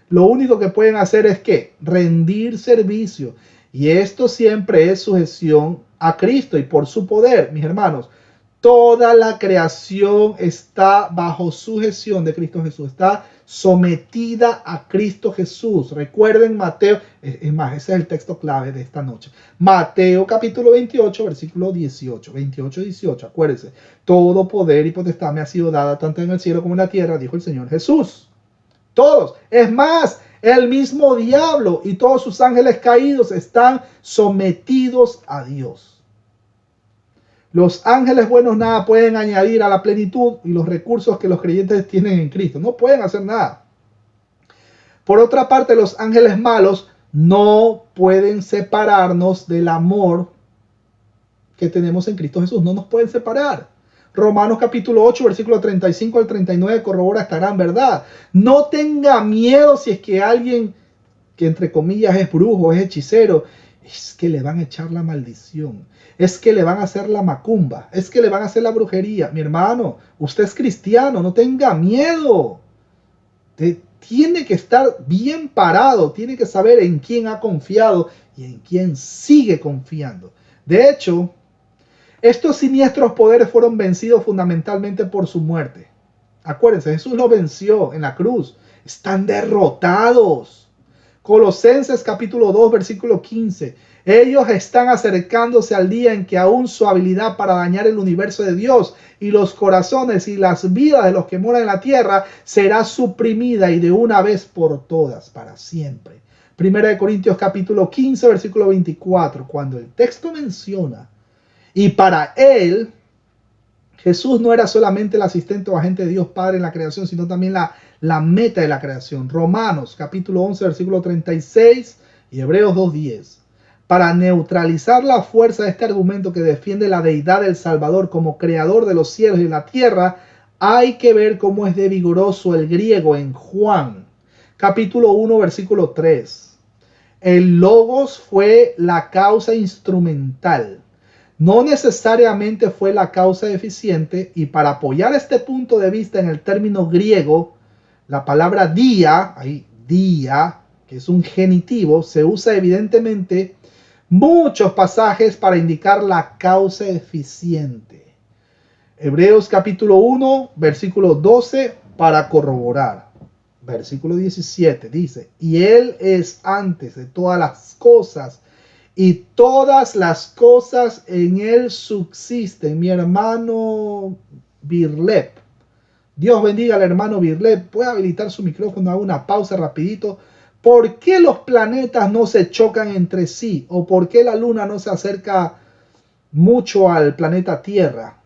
Lo único que pueden hacer es que rendir servicio, y esto siempre es sujeción a Cristo y por su poder, mis hermanos. Toda la creación está bajo sujeción de Cristo Jesús, está sometida a Cristo Jesús. Recuerden Mateo, es más, ese es el texto clave de esta noche. Mateo capítulo 28, versículo 18, 18. Acuérdense, todo poder y potestad me ha sido dada tanto en el cielo como en la tierra, dijo el Señor Jesús. Todos, es más, el mismo diablo y todos sus ángeles caídos están sometidos a Dios. Los ángeles buenos nada pueden añadir a la plenitud y los recursos que los creyentes tienen en Cristo. No pueden hacer nada. Por otra parte, los ángeles malos no pueden separarnos del amor que tenemos en Cristo Jesús. No nos pueden separar. Romanos capítulo 8, versículo 35 al 39 corrobora esta gran verdad. No tenga miedo si es que alguien que entre comillas es brujo, es hechicero, es que le van a echar la maldición, es que le van a hacer la macumba, es que le van a hacer la brujería. Mi hermano, usted es cristiano, no tenga miedo. Tiene que estar bien parado, tiene que saber en quién ha confiado y en quién sigue confiando. De hecho, estos siniestros poderes fueron vencidos fundamentalmente por su muerte. Acuérdense, Jesús los venció en la cruz. Están derrotados. Colosenses capítulo 2, versículo 15. Ellos están acercándose al día en que aún su habilidad para dañar el universo de Dios y los corazones y las vidas de los que moran en la tierra será suprimida y de una vez por todas, para siempre. Primera de Corintios capítulo 15, versículo 24. Cuando el texto menciona, y para él, Jesús no era solamente el asistente o agente de Dios Padre en la creación, sino también la meta de la creación. Romanos capítulo 11, versículo 36 y Hebreos 2:10. Para neutralizar la fuerza de este argumento que defiende la deidad del Salvador como creador de los cielos y la tierra, hay que ver cómo es de vigoroso el griego en Juan capítulo 1, versículo 3. El logos fue la causa instrumental. No necesariamente fue la causa eficiente, y para apoyar este punto de vista en el término griego, la palabra dia, ahí dia, que es un genitivo, se usa evidentemente muchos pasajes para indicar la causa eficiente. Hebreos capítulo 1, versículo 12, para corroborar. Versículo 17 dice, y Él es antes de todas las cosas, y todas las cosas en Él subsisten. Mi hermano Birlep, Dios bendiga al hermano Birlep, puede habilitar su micrófono, hago una pausa rapidito. ¿Por qué los planetas no se chocan entre sí? ¿O por qué la luna no se acerca mucho al planeta Tierra?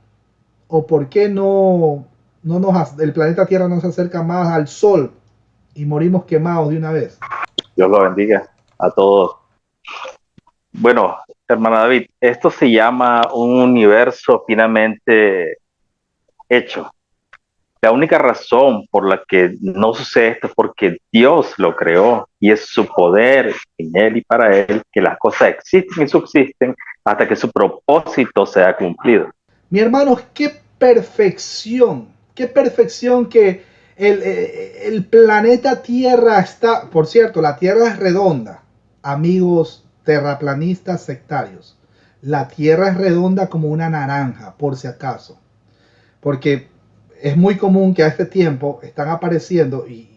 ¿O por qué el planeta Tierra no se acerca más al Sol y morimos quemados de una vez? Dios lo bendiga a todos. Bueno, hermano David, esto se llama un universo finamente hecho. La única razón por la que no sucede esto es porque Dios lo creó y es su poder en Él y para Él que las cosas existen y subsisten hasta que su propósito sea cumplido. Mi hermano, qué perfección que el planeta Tierra está. Por cierto, la Tierra es redonda, amigos terraplanistas sectarios. La Tierra es redonda como una naranja, por si acaso. Porque es muy común que a este tiempo están apareciendo, y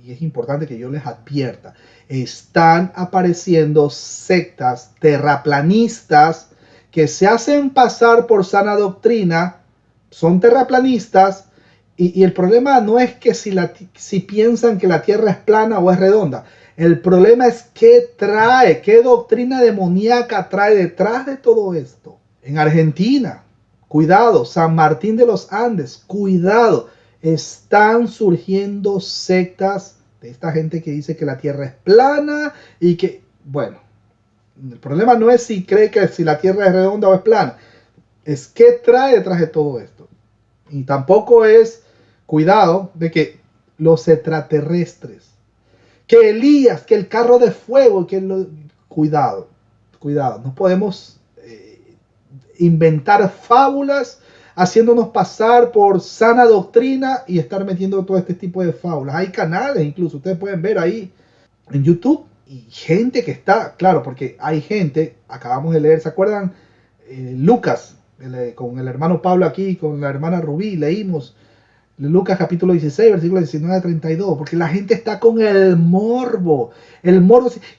es importante que yo les advierta, están apareciendo sectas terraplanistas que se hacen pasar por sana doctrina, son terraplanistas, y el problema no es que si piensan que la Tierra es plana o es redonda. El problema es qué doctrina demoníaca trae detrás de todo esto. En Argentina, cuidado, San Martín de los Andes, cuidado, están surgiendo sectas de esta gente que dice que la Tierra es plana y que, bueno, el problema no es si cree que si la Tierra es redonda o es plana, es qué trae detrás de todo esto. Y tampoco es, cuidado, de que los extraterrestres, que Elías, que el carro de fuego, cuidado, no podemos inventar fábulas haciéndonos pasar por sana doctrina y estar metiendo todo este tipo de fábulas. Hay canales, incluso ustedes pueden ver ahí en YouTube, y gente que está, claro, porque hay gente, acabamos de leer, ¿se acuerdan? Lucas, con el hermano Pablo aquí, con la hermana Rubí, leímos Lucas capítulo 16, versículo 19 a 32, porque la gente está con el morbo,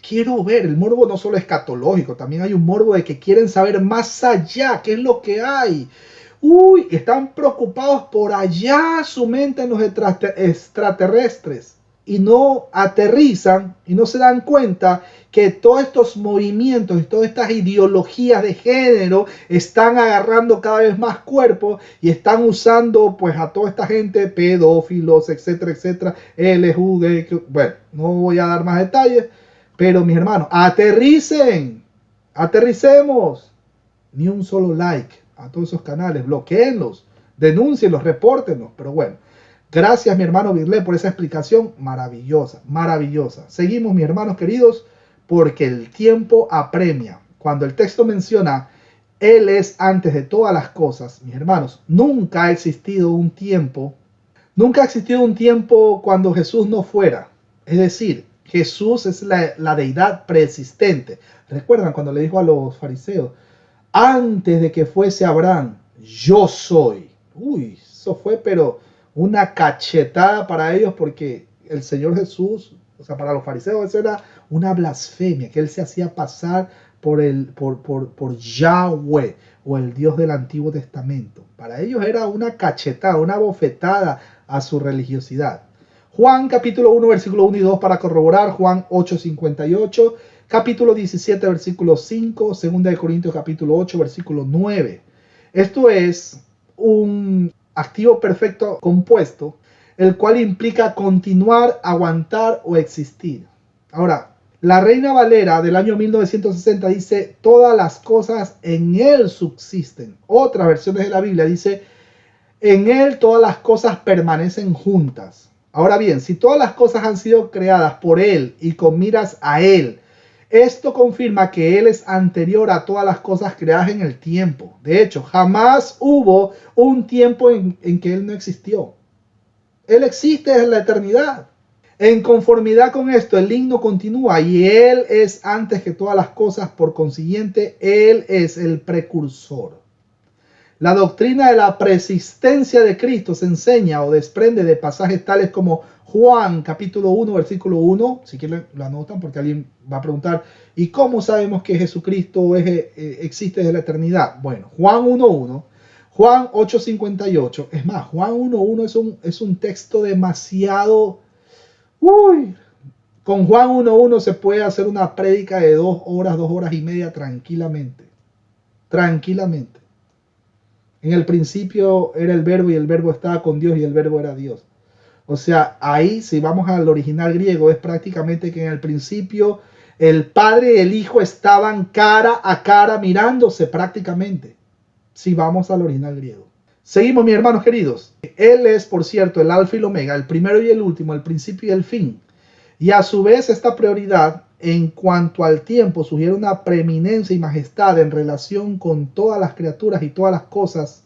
quiero ver, el morbo no solo escatológico, también hay un morbo de que quieren saber más allá, qué es lo que hay. Uy, están preocupados por allá, su mente en los extraterrestres, y no aterrizan y no se dan cuenta que todos estos movimientos y todas estas ideologías de género están agarrando cada vez más cuerpo y están usando pues a toda esta gente, pedófilos, etcétera, etcétera, LGBTQ. Bueno, no voy a dar más detalles, pero mis hermanos, aterricemos. Ni un solo like a todos esos canales, bloqueenlos, denúncienlos, repórtenlos, pero bueno. Gracias, mi hermano Virlé, por esa explicación maravillosa, maravillosa. Seguimos, mis hermanos queridos, porque el tiempo apremia. Cuando el texto menciona, Él es antes de todas las cosas, mis hermanos, nunca ha existido un tiempo cuando Jesús no fuera. Es decir, Jesús es la deidad preexistente. ¿Recuerdan cuando le dijo a los fariseos, antes de que fuese Abraham, yo soy? Uy, eso fue, pero una cachetada para ellos, porque el Señor Jesús, o sea, para los fariseos eso era una blasfemia, que Él se hacía pasar por Yahweh o el Dios del Antiguo Testamento. Para ellos era una cachetada, una bofetada a su religiosidad. Juan capítulo 1, versículo 1 y 2 para corroborar, Juan 8:58, capítulo 17, versículo 5, 2 de Corintios capítulo 8, versículo 9. Esto es un activo perfecto compuesto, el cual implica continuar, aguantar o existir. Ahora, la Reina Valera del año 1960 dice, todas las cosas en Él subsisten. Otras versiones de la Biblia dice, en Él todas las cosas permanecen juntas. Ahora bien, si todas las cosas han sido creadas por Él y con miras a Él, esto confirma que Él es anterior a todas las cosas creadas en el tiempo. De hecho, jamás hubo un tiempo en que Él no existió. Él existe desde la eternidad. En conformidad con esto, el himno continúa y Él es antes que todas las cosas, por consiguiente, Él es el precursor. La doctrina de la preexistencia de Cristo se enseña o desprende de pasajes tales como Juan capítulo 1, versículo 1, si quieren lo anotan porque alguien va a preguntar, ¿y cómo sabemos que Jesucristo existe desde la eternidad? Bueno, Juan 1.1, Juan 8.58, es más, Juan 1.1 es un texto demasiado... Con Juan 1.1 se puede hacer una prédica de 2 horas y media tranquilamente. Tranquilamente. En el principio era el verbo y el verbo estaba con Dios y el verbo era Dios. O sea, ahí si vamos al original griego es prácticamente que en el principio el Padre y el Hijo estaban cara a cara mirándose prácticamente. Si vamos al original griego. Seguimos, mis hermanos queridos. Él es, por cierto, el alfa y el omega, el primero y el último, el principio y el fin. Y a su vez esta prioridad en cuanto al tiempo sugiere una preeminencia y majestad en relación con todas las criaturas y todas las cosas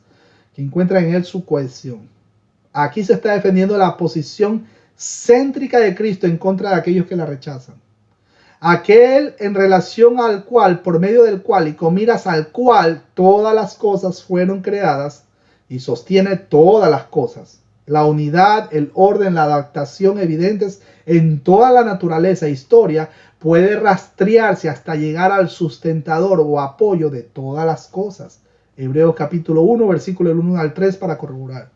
que encuentran en él su cohesión. Aquí se está defendiendo la posición céntrica de Cristo en contra de aquellos que la rechazan. Aquel en relación al cual, por medio del cual y con miras al cual todas las cosas fueron creadas y sostiene todas las cosas. La unidad, el orden, la adaptación evidentes en toda la naturaleza e historia puede rastrearse hasta llegar al sustentador o apoyo de todas las cosas. Hebreos capítulo 1, versículo del 1 al 3 para corroborar.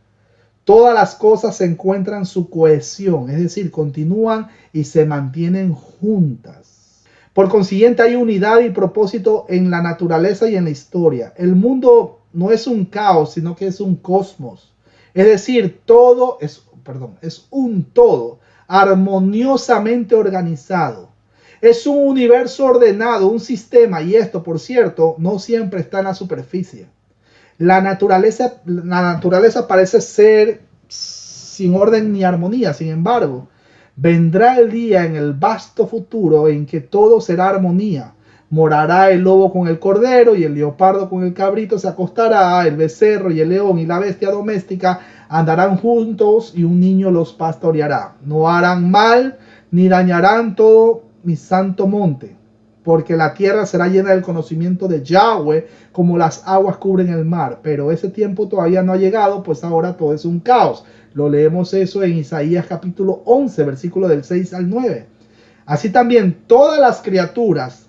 Todas las cosas se encuentran su cohesión, es decir, continúan y se mantienen juntas. Por consiguiente, hay unidad y propósito en la naturaleza y en la historia. El mundo no es un caos, sino que es un cosmos. Es decir, es un todo armoniosamente organizado. Es un universo ordenado, un sistema, y esto, por cierto, no siempre está en la superficie. La naturaleza parece ser sin orden ni armonía. Sin embargo, vendrá el día en el vasto futuro en que todo será armonía. Morará el lobo con el cordero y el leopardo con el cabrito se acostará, el becerro y el león y la bestia doméstica andarán juntos y un niño los pastoreará. No harán mal ni dañarán todo mi santo monte, porque la tierra será llena del conocimiento de Yahweh como las aguas cubren el mar. Pero ese tiempo todavía no ha llegado, pues ahora todo es un caos. Lo leemos eso en Isaías capítulo 11, versículo del 6 al 9. Así también todas las criaturas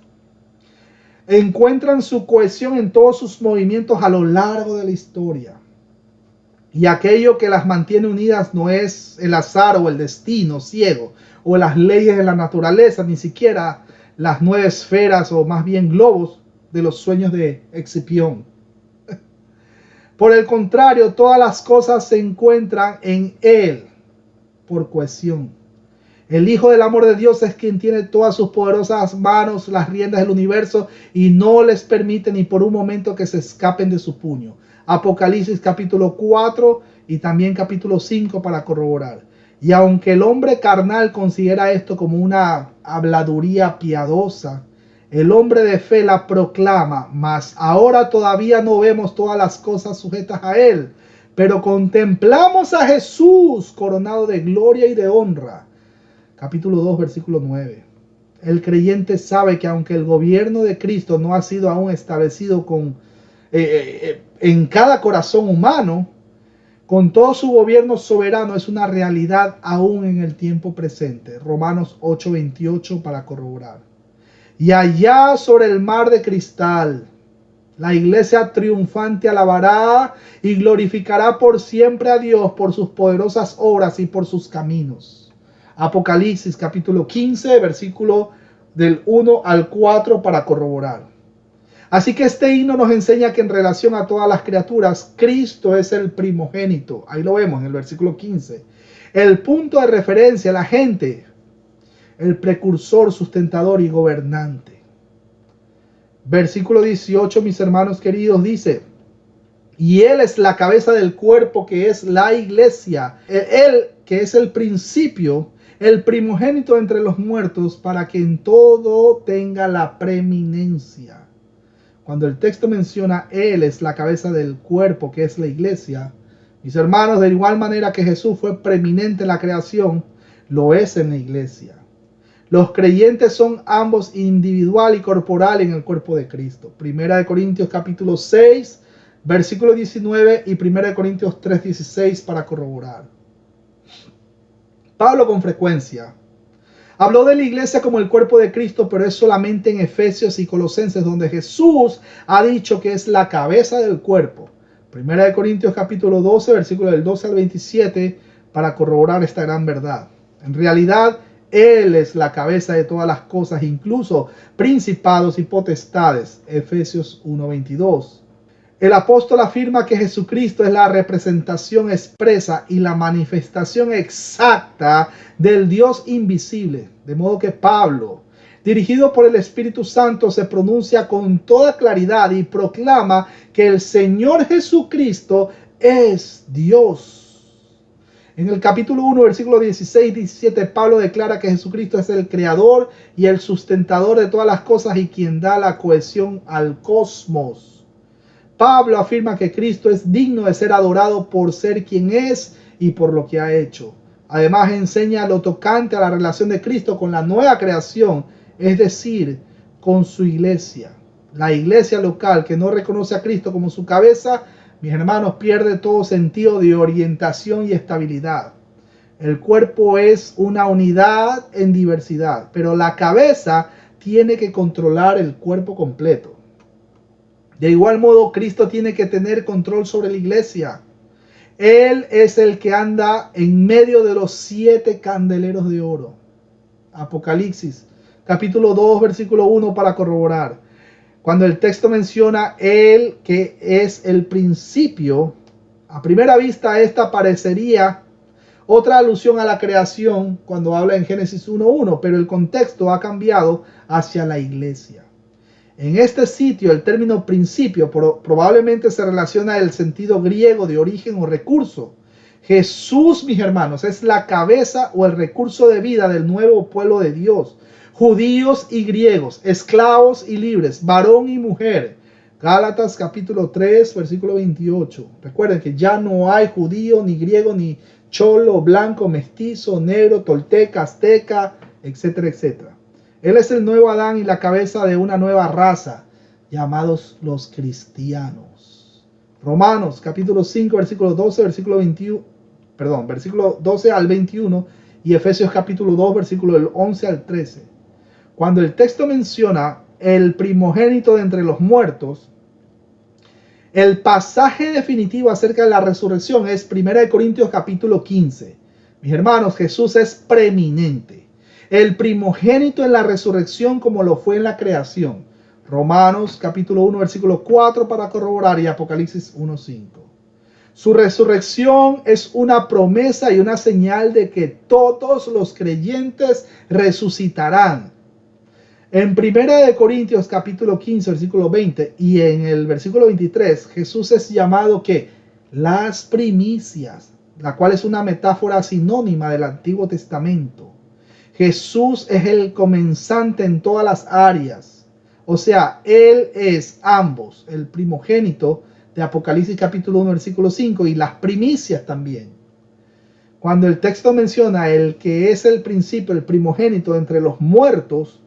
encuentran su cohesión en todos sus movimientos a lo largo de la historia. Y aquello que las mantiene unidas no es el azar o el destino ciego o las leyes de la naturaleza, ni siquiera las 9 esferas o más bien globos de los sueños de Escipión. Por el contrario, todas las cosas se encuentran en Él por cohesión. El Hijo del amor de Dios es quien tiene todas sus poderosas manos, las riendas del universo, y no les permite ni por un momento que se escapen de su puño. Apocalipsis capítulo 4 y también capítulo 5 para corroborar. Y aunque el hombre carnal considera esto como una habladuría piadosa, el hombre de fe la proclama, mas ahora todavía no vemos todas las cosas sujetas a él, pero contemplamos a Jesús coronado de gloria y de honra. Capítulo 2, versículo 9. El creyente sabe que aunque el gobierno de Cristo no ha sido aún establecido en cada corazón humano, con todo su gobierno soberano es una realidad aún en el tiempo presente. Romanos 8, 28 para corroborar. Y allá sobre el mar de cristal, la iglesia triunfante alabará y glorificará por siempre a Dios por sus poderosas obras y por sus caminos. Apocalipsis capítulo 15, versículo del 1 al 4 para corroborar. Así que este himno nos enseña que en relación a todas las criaturas, Cristo es el primogénito. Ahí lo vemos en el versículo 15. El punto de referencia, la gente, el precursor, sustentador y gobernante. Versículo 18, mis hermanos queridos, dice: y Él es la cabeza del cuerpo que es la iglesia. Él que es el principio, el primogénito entre los muertos, para que en todo tenga la preeminencia. Cuando el texto menciona Él es la cabeza del cuerpo que es la iglesia, mis hermanos, de igual manera que Jesús fue preeminente en la creación, lo es en la iglesia. Los creyentes son ambos individual y corporal en el cuerpo de Cristo. Primera de Corintios capítulo 6, versículo 19 y Primera de Corintios 3:16 para corroborar. Pablo con frecuencia habló de la iglesia como el cuerpo de Cristo, pero es solamente en Efesios y Colosenses donde Jesús ha dicho que es la cabeza del cuerpo. Primera de Corintios capítulo 12, versículo del 12 al 27 para corroborar esta gran verdad. En realidad, Él es la cabeza de todas las cosas, incluso principados y potestades. Efesios 1:22. El apóstol afirma que Jesucristo es la representación expresa y la manifestación exacta del Dios invisible. De modo que Pablo, dirigido por el Espíritu Santo, se pronuncia con toda claridad y proclama que el Señor Jesucristo es Dios. En el capítulo 1, versículo 16-17, Pablo declara que Jesucristo es el creador y el sustentador de todas las cosas y quien da la cohesión al cosmos. Pablo afirma que Cristo es digno de ser adorado por ser quien es y por lo que ha hecho. Además enseña lo tocante a la relación de Cristo con la nueva creación, es decir, con su iglesia. La iglesia local que no reconoce a Cristo como su cabeza mis hermanos, pierde todo sentido de orientación y estabilidad. El cuerpo es una unidad en diversidad, pero la cabeza tiene que controlar el cuerpo completo. De igual modo, Cristo tiene que tener control sobre la iglesia. Él es el que anda en medio de los 7 candeleros de oro. Apocalipsis, capítulo 2, versículo 1 para corroborar. Cuando el texto menciona Él que es el principio, a primera vista esta parecería otra alusión a la creación cuando habla en Génesis 1:1, pero el contexto ha cambiado hacia la iglesia. En este sitio el término principio probablemente se relaciona al sentido griego de origen o recurso. Jesús, mis hermanos, es la cabeza o el recurso de vida del nuevo pueblo de Dios. Judíos y griegos, esclavos y libres, varón y mujer. Gálatas capítulo 3, versículo 28. Recuerden que ya no hay judío, ni griego, ni cholo, blanco, mestizo, negro, tolteca, azteca, etcétera, etcétera. Él es el nuevo Adán y la cabeza de una nueva raza, llamados los cristianos. Romanos capítulo 5, versículo 12, versículo 12 al 21 y Efesios capítulo 2, versículo del 11 al 13. Cuando el texto menciona el primogénito de entre los muertos, el pasaje definitivo acerca de la resurrección es 1 Corintios capítulo 15. Mis hermanos, Jesús es preeminente, el primogénito en la resurrección como lo fue en la creación. Romanos capítulo 1 versículo 4 para corroborar y Apocalipsis 1:5. Su resurrección es una promesa y una señal de que todos los creyentes resucitarán. En 1 Corintios capítulo 15 versículo 20 y en el versículo 23 Jesús es llamado que las primicias, la cual es una metáfora sinónima del Antiguo Testamento. Jesús es el comenzante en todas las áreas. O sea, Él es ambos, el primogénito de Apocalipsis capítulo 1 versículo 5 y las primicias también. Cuando el texto menciona el que es el principio, el primogénito entre los muertos,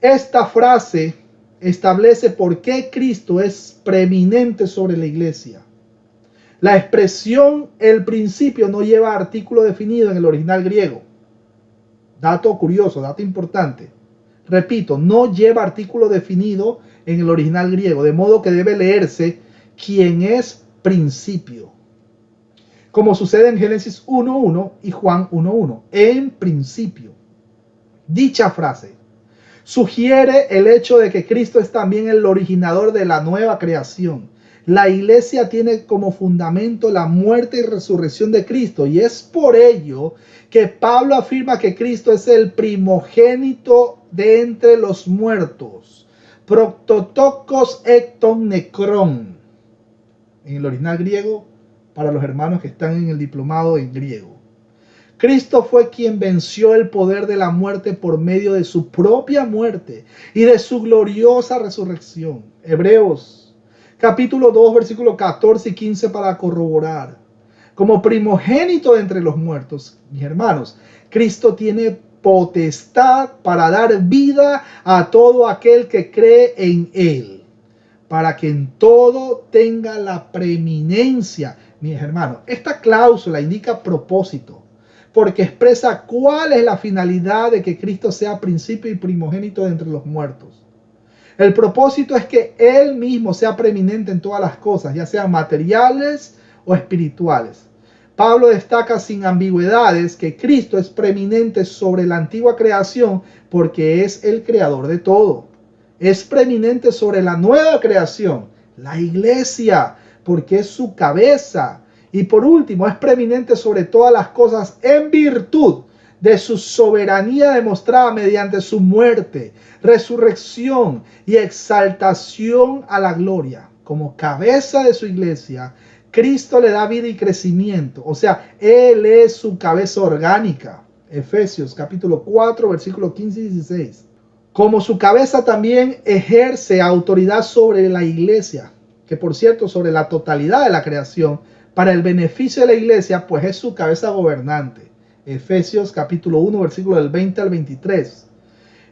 esta frase establece por qué Cristo es preeminente sobre la iglesia. La expresión el principio no lleva artículo definido en el original griego. Dato curioso, dato importante. Repito, no lleva artículo definido en el original griego, de modo que debe leerse quien es principio. Como sucede en Génesis 1:1 y Juan 1:1. En principio. Dicha frase sugiere el hecho de que Cristo es también el originador de la nueva creación. La iglesia tiene como fundamento la muerte y resurrección de Cristo y es por ello que Pablo afirma que Cristo es el primogénito de entre los muertos. Prototokos ekton nekron. En el original griego, para los hermanos que están en el diplomado en griego. Cristo fue quien venció el poder de la muerte por medio de su propia muerte y de su gloriosa resurrección. Hebreos capítulo 2, versículos 14 y 15 para corroborar. Como primogénito de entre los muertos, mis hermanos, Cristo tiene potestad para dar vida a todo aquel que cree en Él, para que en todo tenga la preeminencia. Mis hermanos, esta cláusula indica propósito, porque expresa cuál es la finalidad de que Cristo sea principio y primogénito de entre los muertos. El propósito es que Él mismo sea preeminente en todas las cosas, ya sean materiales o espirituales. Pablo destaca sin ambigüedades que Cristo es preeminente sobre la antigua creación porque es el creador de todo. Es preeminente sobre la nueva creación, la iglesia, porque es su cabeza. Y por último, es preeminente sobre todas las cosas en virtud de su soberanía demostrada mediante su muerte, resurrección y exaltación a la gloria. Como cabeza de su iglesia, Cristo le da vida y crecimiento. O sea, Él es su cabeza orgánica. Efesios capítulo 4, versículos 15 y 16. Como su cabeza también ejerce autoridad sobre la iglesia, que por cierto, sobre la totalidad de la creación, para el beneficio de la iglesia, pues es su cabeza gobernante. Efesios capítulo 1, versículo del 20 al 23.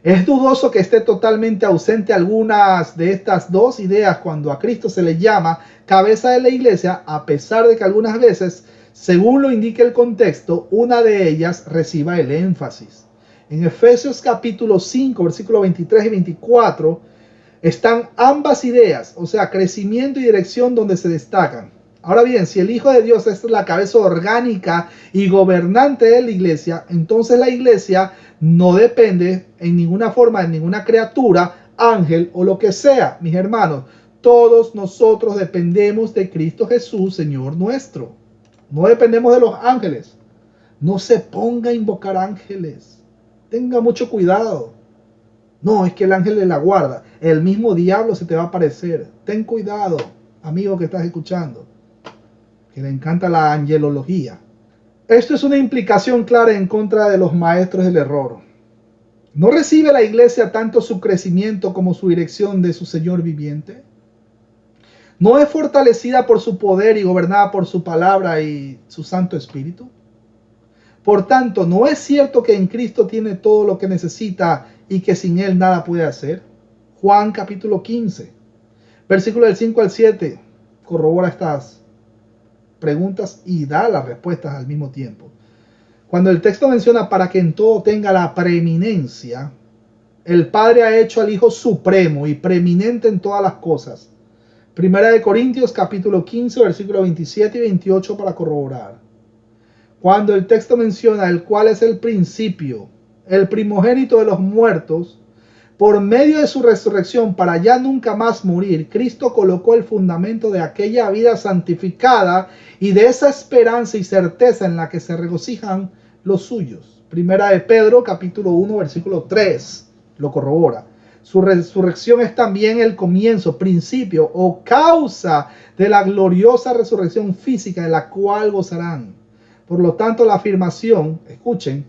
Es dudoso que esté totalmente ausente algunas de estas dos ideas cuando a Cristo se le llama cabeza de la iglesia, a pesar de que algunas veces, según lo indica el contexto, una de ellas reciba el énfasis. En Efesios capítulo 5, versículos 23 y 24, están ambas ideas, o sea, crecimiento y dirección, donde se destacan. Ahora bien, si el Hijo de Dios es la cabeza orgánica y gobernante de la iglesia, entonces la iglesia no depende en ninguna forma de ninguna criatura, ángel o lo que sea. Mis hermanos, todos nosotros dependemos de Cristo Jesús, Señor nuestro. No dependemos de los ángeles. No se ponga a invocar ángeles. Tenga mucho cuidado. No, es que el ángel de la guarda. El mismo diablo se te va a aparecer. Ten cuidado, amigo que estás escuchando, que le encanta la angelología. Esto es una implicación clara en contra de los maestros del error. ¿No recibe la iglesia tanto su crecimiento como su dirección de su Señor viviente? ¿No es fortalecida por su poder y gobernada por su palabra y su Santo Espíritu? Por tanto, ¿no es cierto que en Cristo tiene todo lo que necesita y que sin Él nada puede hacer? Juan capítulo 15, versículos del 5 al 7, corrobora estas preguntas y da las respuestas al mismo tiempo. Cuando el texto menciona para que en todo tenga la preeminencia, el Padre ha hecho al Hijo supremo y preeminente en todas las cosas. Primera de Corintios capítulo 15, versículos 27 y 28 para corroborar. Cuando el texto menciona el cual es el principio, el primogénito de los muertos, por medio de su resurrección para ya nunca más morir, Cristo colocó el fundamento de aquella vida santificada y de esa esperanza y certeza en la que se regocijan los suyos. Primera de Pedro capítulo 1 versículo 3 lo corrobora. Su resurrección es también el comienzo, principio o causa de la gloriosa resurrección física de la cual gozarán. Por lo tanto, la afirmación, escuchen,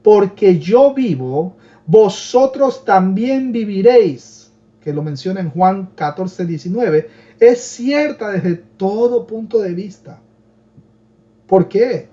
porque yo vivo, vosotros también viviréis, que lo menciona en Juan 14, 19, es cierta desde todo punto de vista. ¿Por qué?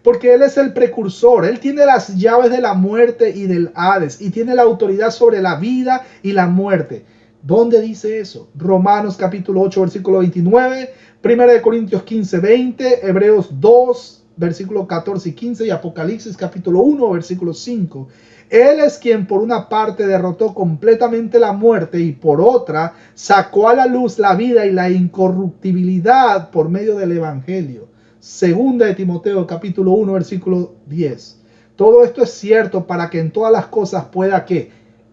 Porque Él es el precursor, Él tiene las llaves de la muerte y del Hades, y tiene la autoridad sobre la vida y la muerte. ¿Dónde dice eso? Romanos capítulo 8, versículo 29, 1 Corintios 15, 20, Hebreos 2, versículos 14 y 15, y Apocalipsis capítulo 1, versículo 5. Él es quien por una parte derrotó completamente la muerte y por otra sacó a la luz la vida y la incorruptibilidad por medio del Evangelio. Segunda de Timoteo capítulo 1, versículo 10. Todo esto es cierto para que en todas las cosas pueda que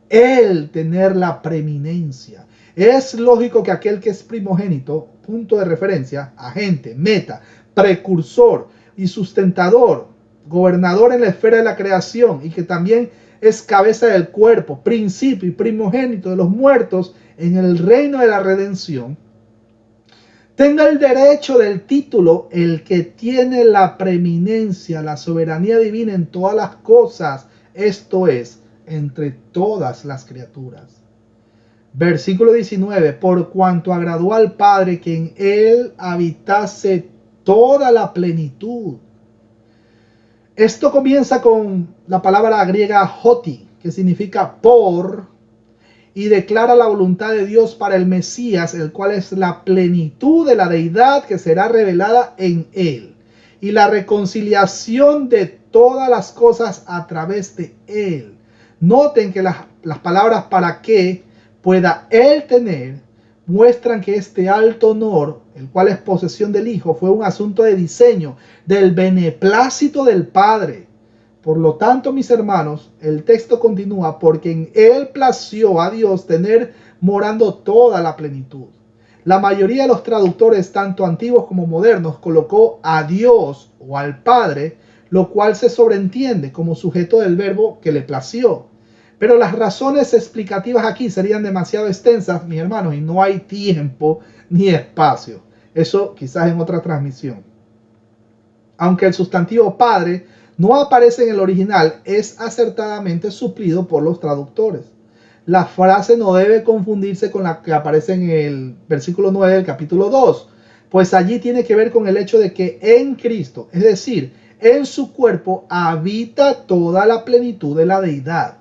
Él tener la preeminencia. Es lógico que aquel que es primogénito, punto de referencia, agente, meta, precursor y sustentador, gobernador en la esfera de la creación y que también es cabeza del cuerpo, principio y primogénito de los muertos en el reino de la redención, tenga el derecho del título el que tiene la preeminencia, la soberanía divina en todas las cosas, esto es, entre todas las criaturas. Versículo 19, por cuanto agradó al Padre que en Él habitase toda la plenitud. Esto comienza con la palabra griega hoti, que significa por, y declara la voluntad de Dios para el Mesías, el cual es la plenitud de la deidad que será revelada en Él, y la reconciliación de todas las cosas a través de Él. Noten que las palabras para que pueda Él tener muestran que este alto honor, el cual es posesión del Hijo, fue un asunto de diseño, del beneplácito del Padre. Por lo tanto, mis hermanos, el texto continúa, porque en Él plació a Dios tener morando toda la plenitud. La mayoría de los traductores, tanto antiguos como modernos, colocó a Dios o al Padre, lo cual se sobreentiende como sujeto del verbo que le plació. Pero las razones explicativas aquí serían demasiado extensas, mis hermanos, y no hay tiempo ni espacio. Eso quizás en otra transmisión. Aunque el sustantivo Padre no aparece en el original, es acertadamente suplido por los traductores. La frase no debe confundirse con la que aparece en el versículo 9 del capítulo 2, pues allí tiene que ver con el hecho de que en Cristo, es decir, en su cuerpo, habita toda la plenitud de la deidad.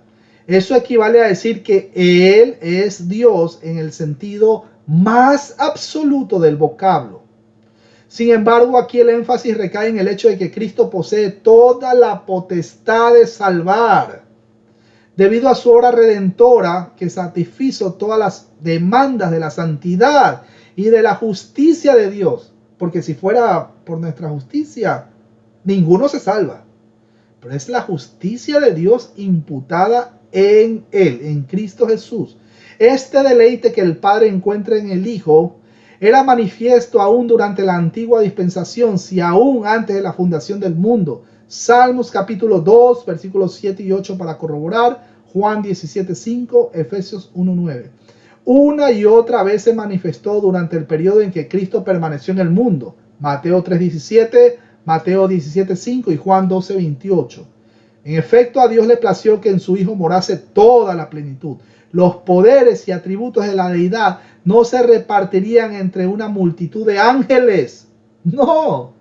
Eso equivale a decir que Él es Dios en el sentido más absoluto del vocablo. Sin embargo, aquí el énfasis recae en el hecho de que Cristo posee toda la potestad de salvar, debido a su obra redentora que satisfizo todas las demandas de la santidad y de la justicia de Dios. Porque si fuera por nuestra justicia, ninguno se salva. Pero es la justicia de Dios imputada en Él, en Cristo Jesús. Este deleite que el Padre encuentra en el Hijo era manifiesto aún durante la antigua dispensación, si aún antes de la fundación del mundo. Salmos capítulo 2, versículos 7 y 8 para corroborar, Juan 17:5, Efesios 1:9. Una y otra vez se manifestó durante el periodo en que Cristo permaneció en el mundo. Mateo 3:17, Mateo 17:5 y Juan 12:28. En efecto, a Dios le plació que en su Hijo morase toda la plenitud. Los poderes y atributos de la deidad no se repartirían entre una multitud de ángeles. No.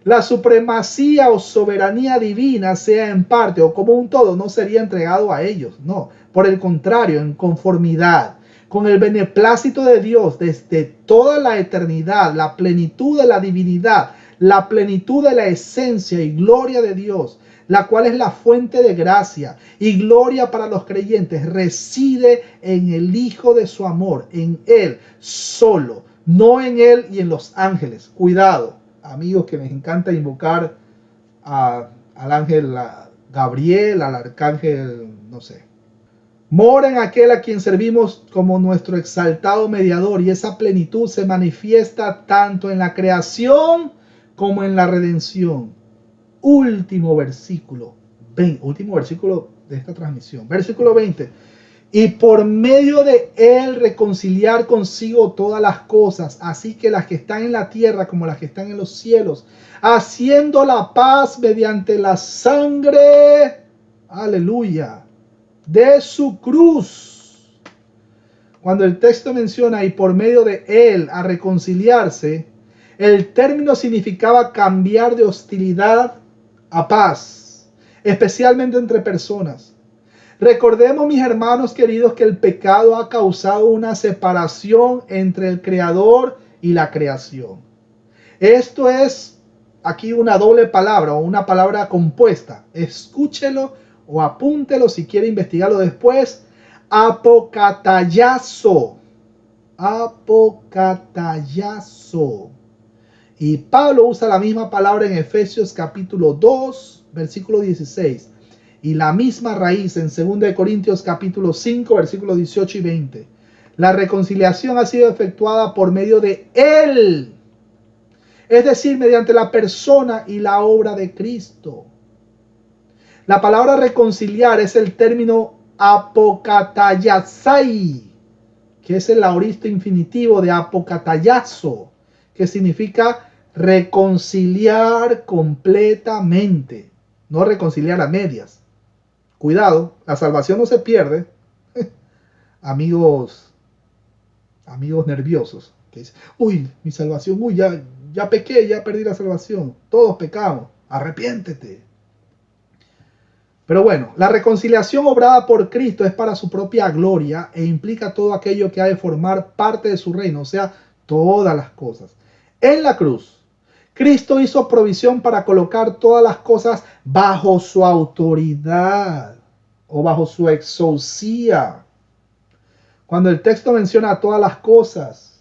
La supremacía o soberanía divina, sea en parte o como un todo, no sería entregado a ellos. No. Por el contrario, en conformidad con el beneplácito de Dios desde toda la eternidad, la plenitud de la divinidad, la plenitud de la esencia y gloria de Dios, la cual es la fuente de gracia y gloria para los creyentes, reside en el Hijo de su amor, en Él solo, no en Él y en los ángeles. Cuidado, amigos, que les encanta invocar al ángel Gabriel, al arcángel, no sé. Mora en aquel a quien servimos como nuestro exaltado mediador, y esa plenitud se manifiesta tanto en la creación como en la redención. Último versículo de esta transmisión. Versículo 20. Y por medio de Él reconciliar consigo todas las cosas, así que las que están en la tierra como las que están en los cielos, haciendo la paz mediante la sangre, aleluya, de su cruz. Cuando el texto menciona y por medio de Él a reconciliarse, el término significaba cambiar de hostilidad a paz, especialmente entre personas. Recordemos, mis hermanos queridos, que el pecado ha causado una separación entre el Creador y la creación. Esto es aquí una doble palabra o una palabra compuesta. Escúchelo o apúntelo si quiere investigarlo después. Apocatallazo. Apocatallazo. Y Pablo usa la misma palabra en Efesios capítulo 2, versículo 16. Y la misma raíz en 2 Corintios capítulo 5, versículos 18 y 20. La reconciliación ha sido efectuada por medio de Él. Es decir, mediante la persona y la obra de Cristo. La palabra reconciliar es el término apocatallazai, que es el aoristo infinitivo de apocatallazo, que significa reconciliar completamente, no reconciliar a medias. Cuidado, la salvación no se pierde. amigos nerviosos que dicen, uy, mi salvación, uy, ya pequé, ya perdí la salvación. Todos pecamos, arrepiéntete. Pero bueno, la reconciliación obrada por Cristo es para su propia gloria e implica todo aquello que ha de formar parte de su reino, o sea, todas las cosas. En la cruz, Cristo hizo provisión para colocar todas las cosas bajo su autoridad o bajo su exousia. Cuando el texto menciona todas las cosas,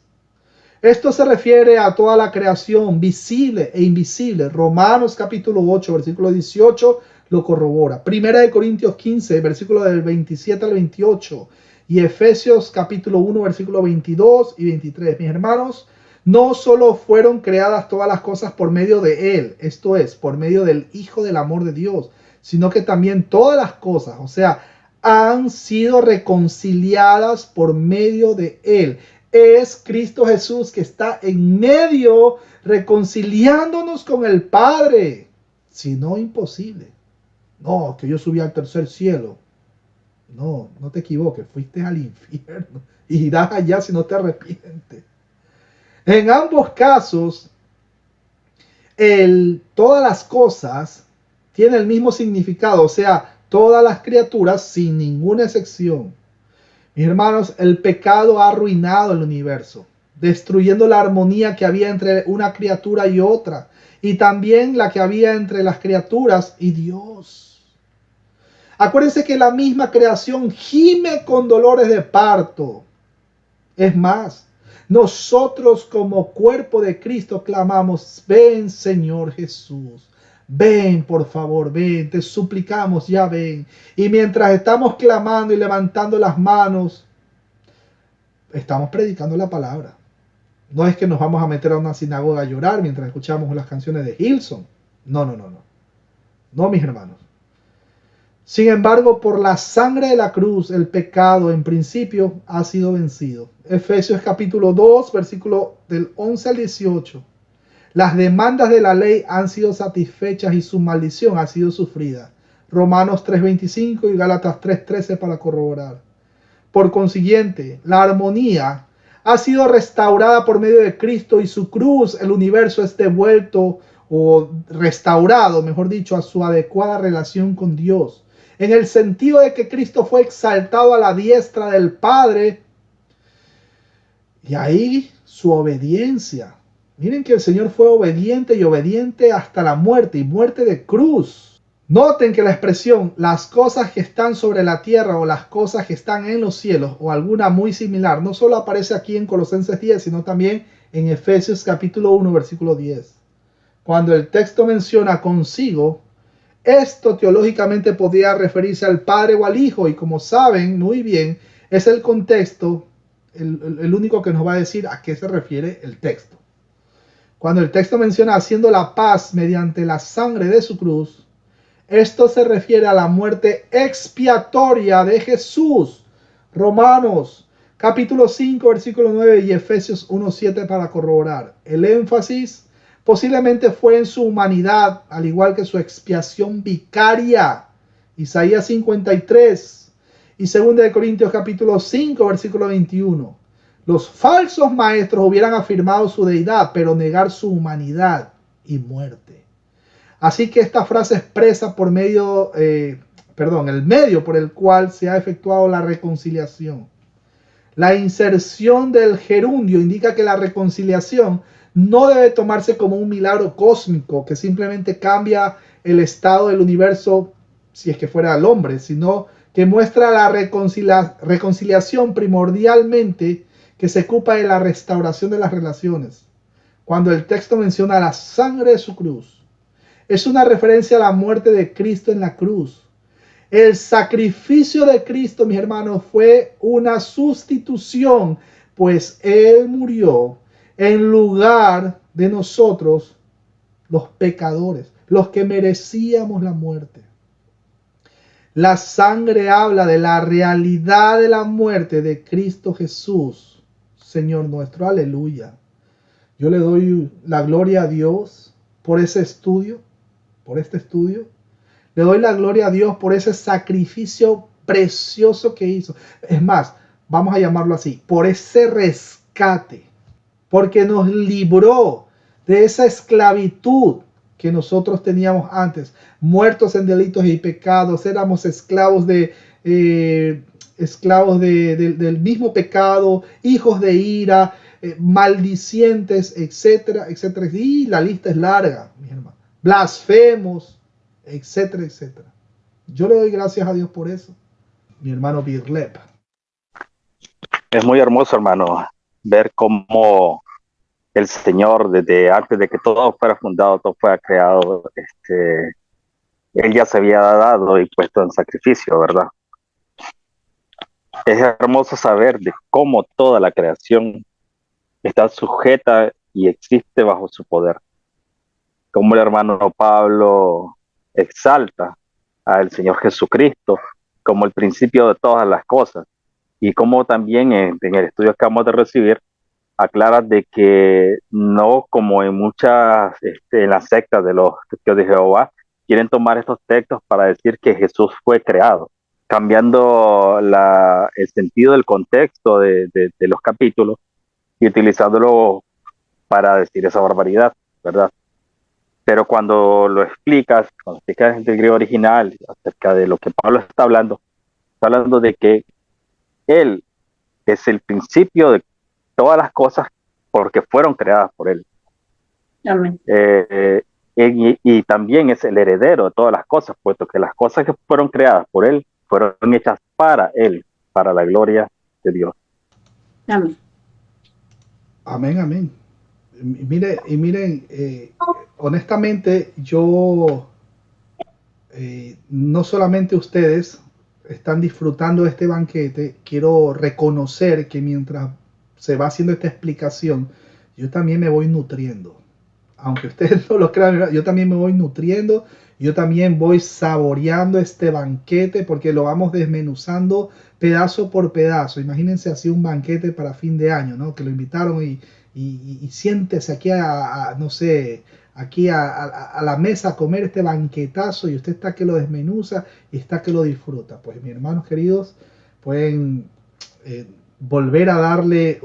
esto se refiere a toda la creación visible e invisible. Romanos capítulo 8, versículo 18 lo corrobora. Primera de Corintios 15, versículo del 27 al 28. Y Efesios capítulo 1, versículo 22 y 23. Mis hermanos, no solo fueron creadas todas las cosas por medio de Él, esto es, por medio del Hijo del amor de Dios, sino que también todas las cosas, o sea, han sido reconciliadas por medio de Él. Es Cristo Jesús que está en medio reconciliándonos con el Padre. Si no, imposible. No, que yo subí al tercer cielo. No, no te equivoques, fuiste al infierno. Y irás allá si no te arrepientes. En ambos casos, todas las cosas tienen el mismo significado. O sea, todas las criaturas sin ninguna excepción. Mis hermanos, el pecado ha arruinado el universo, destruyendo la armonía que había entre una criatura y otra, y también la que había entre las criaturas y Dios. Acuérdense que la misma creación gime con dolores de parto. Es más, nosotros como cuerpo de Cristo clamamos: ven, Señor Jesús. Ven, por favor, ven, te suplicamos, ya ven. Y mientras estamos clamando y levantando las manos, estamos predicando la palabra. No es que nos vamos a meter a una sinagoga a llorar mientras escuchamos las canciones de Hillsong. No. No, mis hermanos. Sin embargo, por la sangre de la cruz, el pecado en principio ha sido vencido. Efesios capítulo 2, versículo del 11 al 18. Las demandas de la ley han sido satisfechas y su maldición ha sido sufrida. Romanos 3:25 y Gálatas 3:13 para corroborar. Por consiguiente, la armonía ha sido restaurada por medio de Cristo y su cruz. El universo es devuelto o restaurado, mejor dicho, a su adecuada relación con Dios. En el sentido de que Cristo fue exaltado a la diestra del Padre. Y ahí su obediencia. Miren que el Señor fue obediente y obediente hasta la muerte y muerte de cruz. Noten que la expresión las cosas que están sobre la tierra o las cosas que están en los cielos o alguna muy similar no solo aparece aquí en Colosenses 10, sino también en Efesios capítulo 1, versículo 10. Cuando el texto menciona consigo, esto teológicamente podría referirse al Padre o al Hijo, y como saben muy bien, es el contexto el único que nos va a decir a qué se refiere el texto. Cuando el texto menciona haciendo la paz mediante la sangre de su cruz, esto se refiere a la muerte expiatoria de Jesús. Romanos capítulo 5, versículo 9 y Efesios 1:7 para corroborar. El énfasis posiblemente fue en su humanidad, al igual que su expiación vicaria. Isaías 53 y 2 Corintios capítulo 5, versículo 21. Los falsos maestros hubieran afirmado su deidad, pero negar su humanidad y muerte. Así que esta frase expresa el medio por el cual se ha efectuado la reconciliación. La inserción del gerundio indica que la reconciliación no debe tomarse como un milagro cósmico que simplemente cambia el estado del universo si es que fuera el hombre, sino que muestra la reconciliación primordialmente que se ocupa de la restauración de las relaciones. Cuando el texto menciona la sangre de su cruz, es una referencia a la muerte de Cristo en la cruz. El sacrificio de Cristo, mis hermanos, fue una sustitución, pues Él murió en lugar de nosotros, los pecadores, los que merecíamos la muerte. La sangre habla de la realidad de la muerte de Cristo Jesús, Señor nuestro. Aleluya. Yo le doy la gloria a Dios por ese estudio, por este estudio. Le doy la gloria a Dios por ese sacrificio precioso que hizo. Es más, vamos a llamarlo así, por ese rescate, porque nos libró de esa esclavitud que nosotros teníamos antes, muertos en delitos y pecados, éramos esclavos del mismo pecado, hijos de ira, maldicientes, etcétera, etcétera. Y la lista es larga, mi hermano. Blasfemos, etcétera, etcétera. Yo le doy gracias a Dios por eso. Mi hermano Birlep. Es muy hermoso, hermano, ver cómo el Señor, desde antes de que todo fuera fundado, todo fuera creado, Él ya se había dado y puesto en sacrificio, ¿verdad? Es hermoso saber de cómo toda la creación está sujeta y existe bajo su poder. Como el hermano Pablo exalta al Señor Jesucristo como el principio de todas las cosas, y como también en el estudio que acabamos de recibir aclara de que no como en muchas en las sectas de los testigos de Jehová quieren tomar estos textos para decir que Jesús fue creado, cambiando el sentido del contexto de los capítulos y utilizándolo para decir esa barbaridad, ¿verdad? Pero cuando lo explicas, cuando explicas en el griego original acerca de lo que Pablo está hablando de que Él es el principio de todas las cosas porque fueron creadas por Él. Amén. Y también es el heredero de todas las cosas, puesto que las cosas que fueron creadas por Él fueron hechas para Él, para la gloria de Dios. Amén. Amén, amén. Miren, honestamente, yo, no solamente ustedes están disfrutando de este banquete, quiero reconocer que mientras se va haciendo esta explicación, yo también me voy nutriendo. Aunque ustedes no lo crean, yo también me voy nutriendo, yo también voy saboreando este banquete porque lo vamos desmenuzando pedazo por pedazo. Imagínense así un banquete para fin de año, ¿no? Que lo invitaron y siéntese aquí no sé, aquí a la mesa a comer este banquetazo y usted está que lo desmenuza y está que lo disfruta. Pues mis hermanos queridos, pueden volver a darle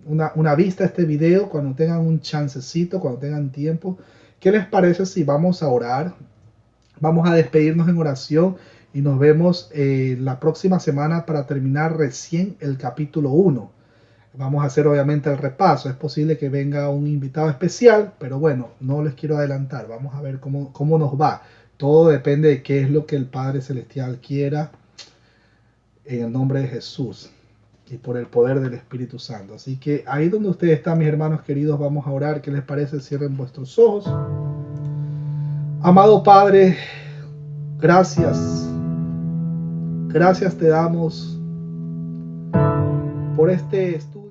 una vista a este video cuando tengan un chancecito, cuando tengan tiempo. ¿Qué les parece si vamos a orar? Vamos a despedirnos en oración y nos vemos la próxima semana para terminar recién el capítulo 1. Vamos a hacer obviamente el repaso. Es posible que venga un invitado especial, pero bueno, no les quiero adelantar. Vamos a ver cómo nos va. Todo depende de qué es lo que el Padre Celestial quiera, en el nombre de Jesús y por el poder del Espíritu Santo. Así que ahí donde ustedes están, mis hermanos queridos, vamos a orar. ¿Qué les parece? Cierren vuestros ojos. Amado Padre, gracias. Gracias te damos por este estudio.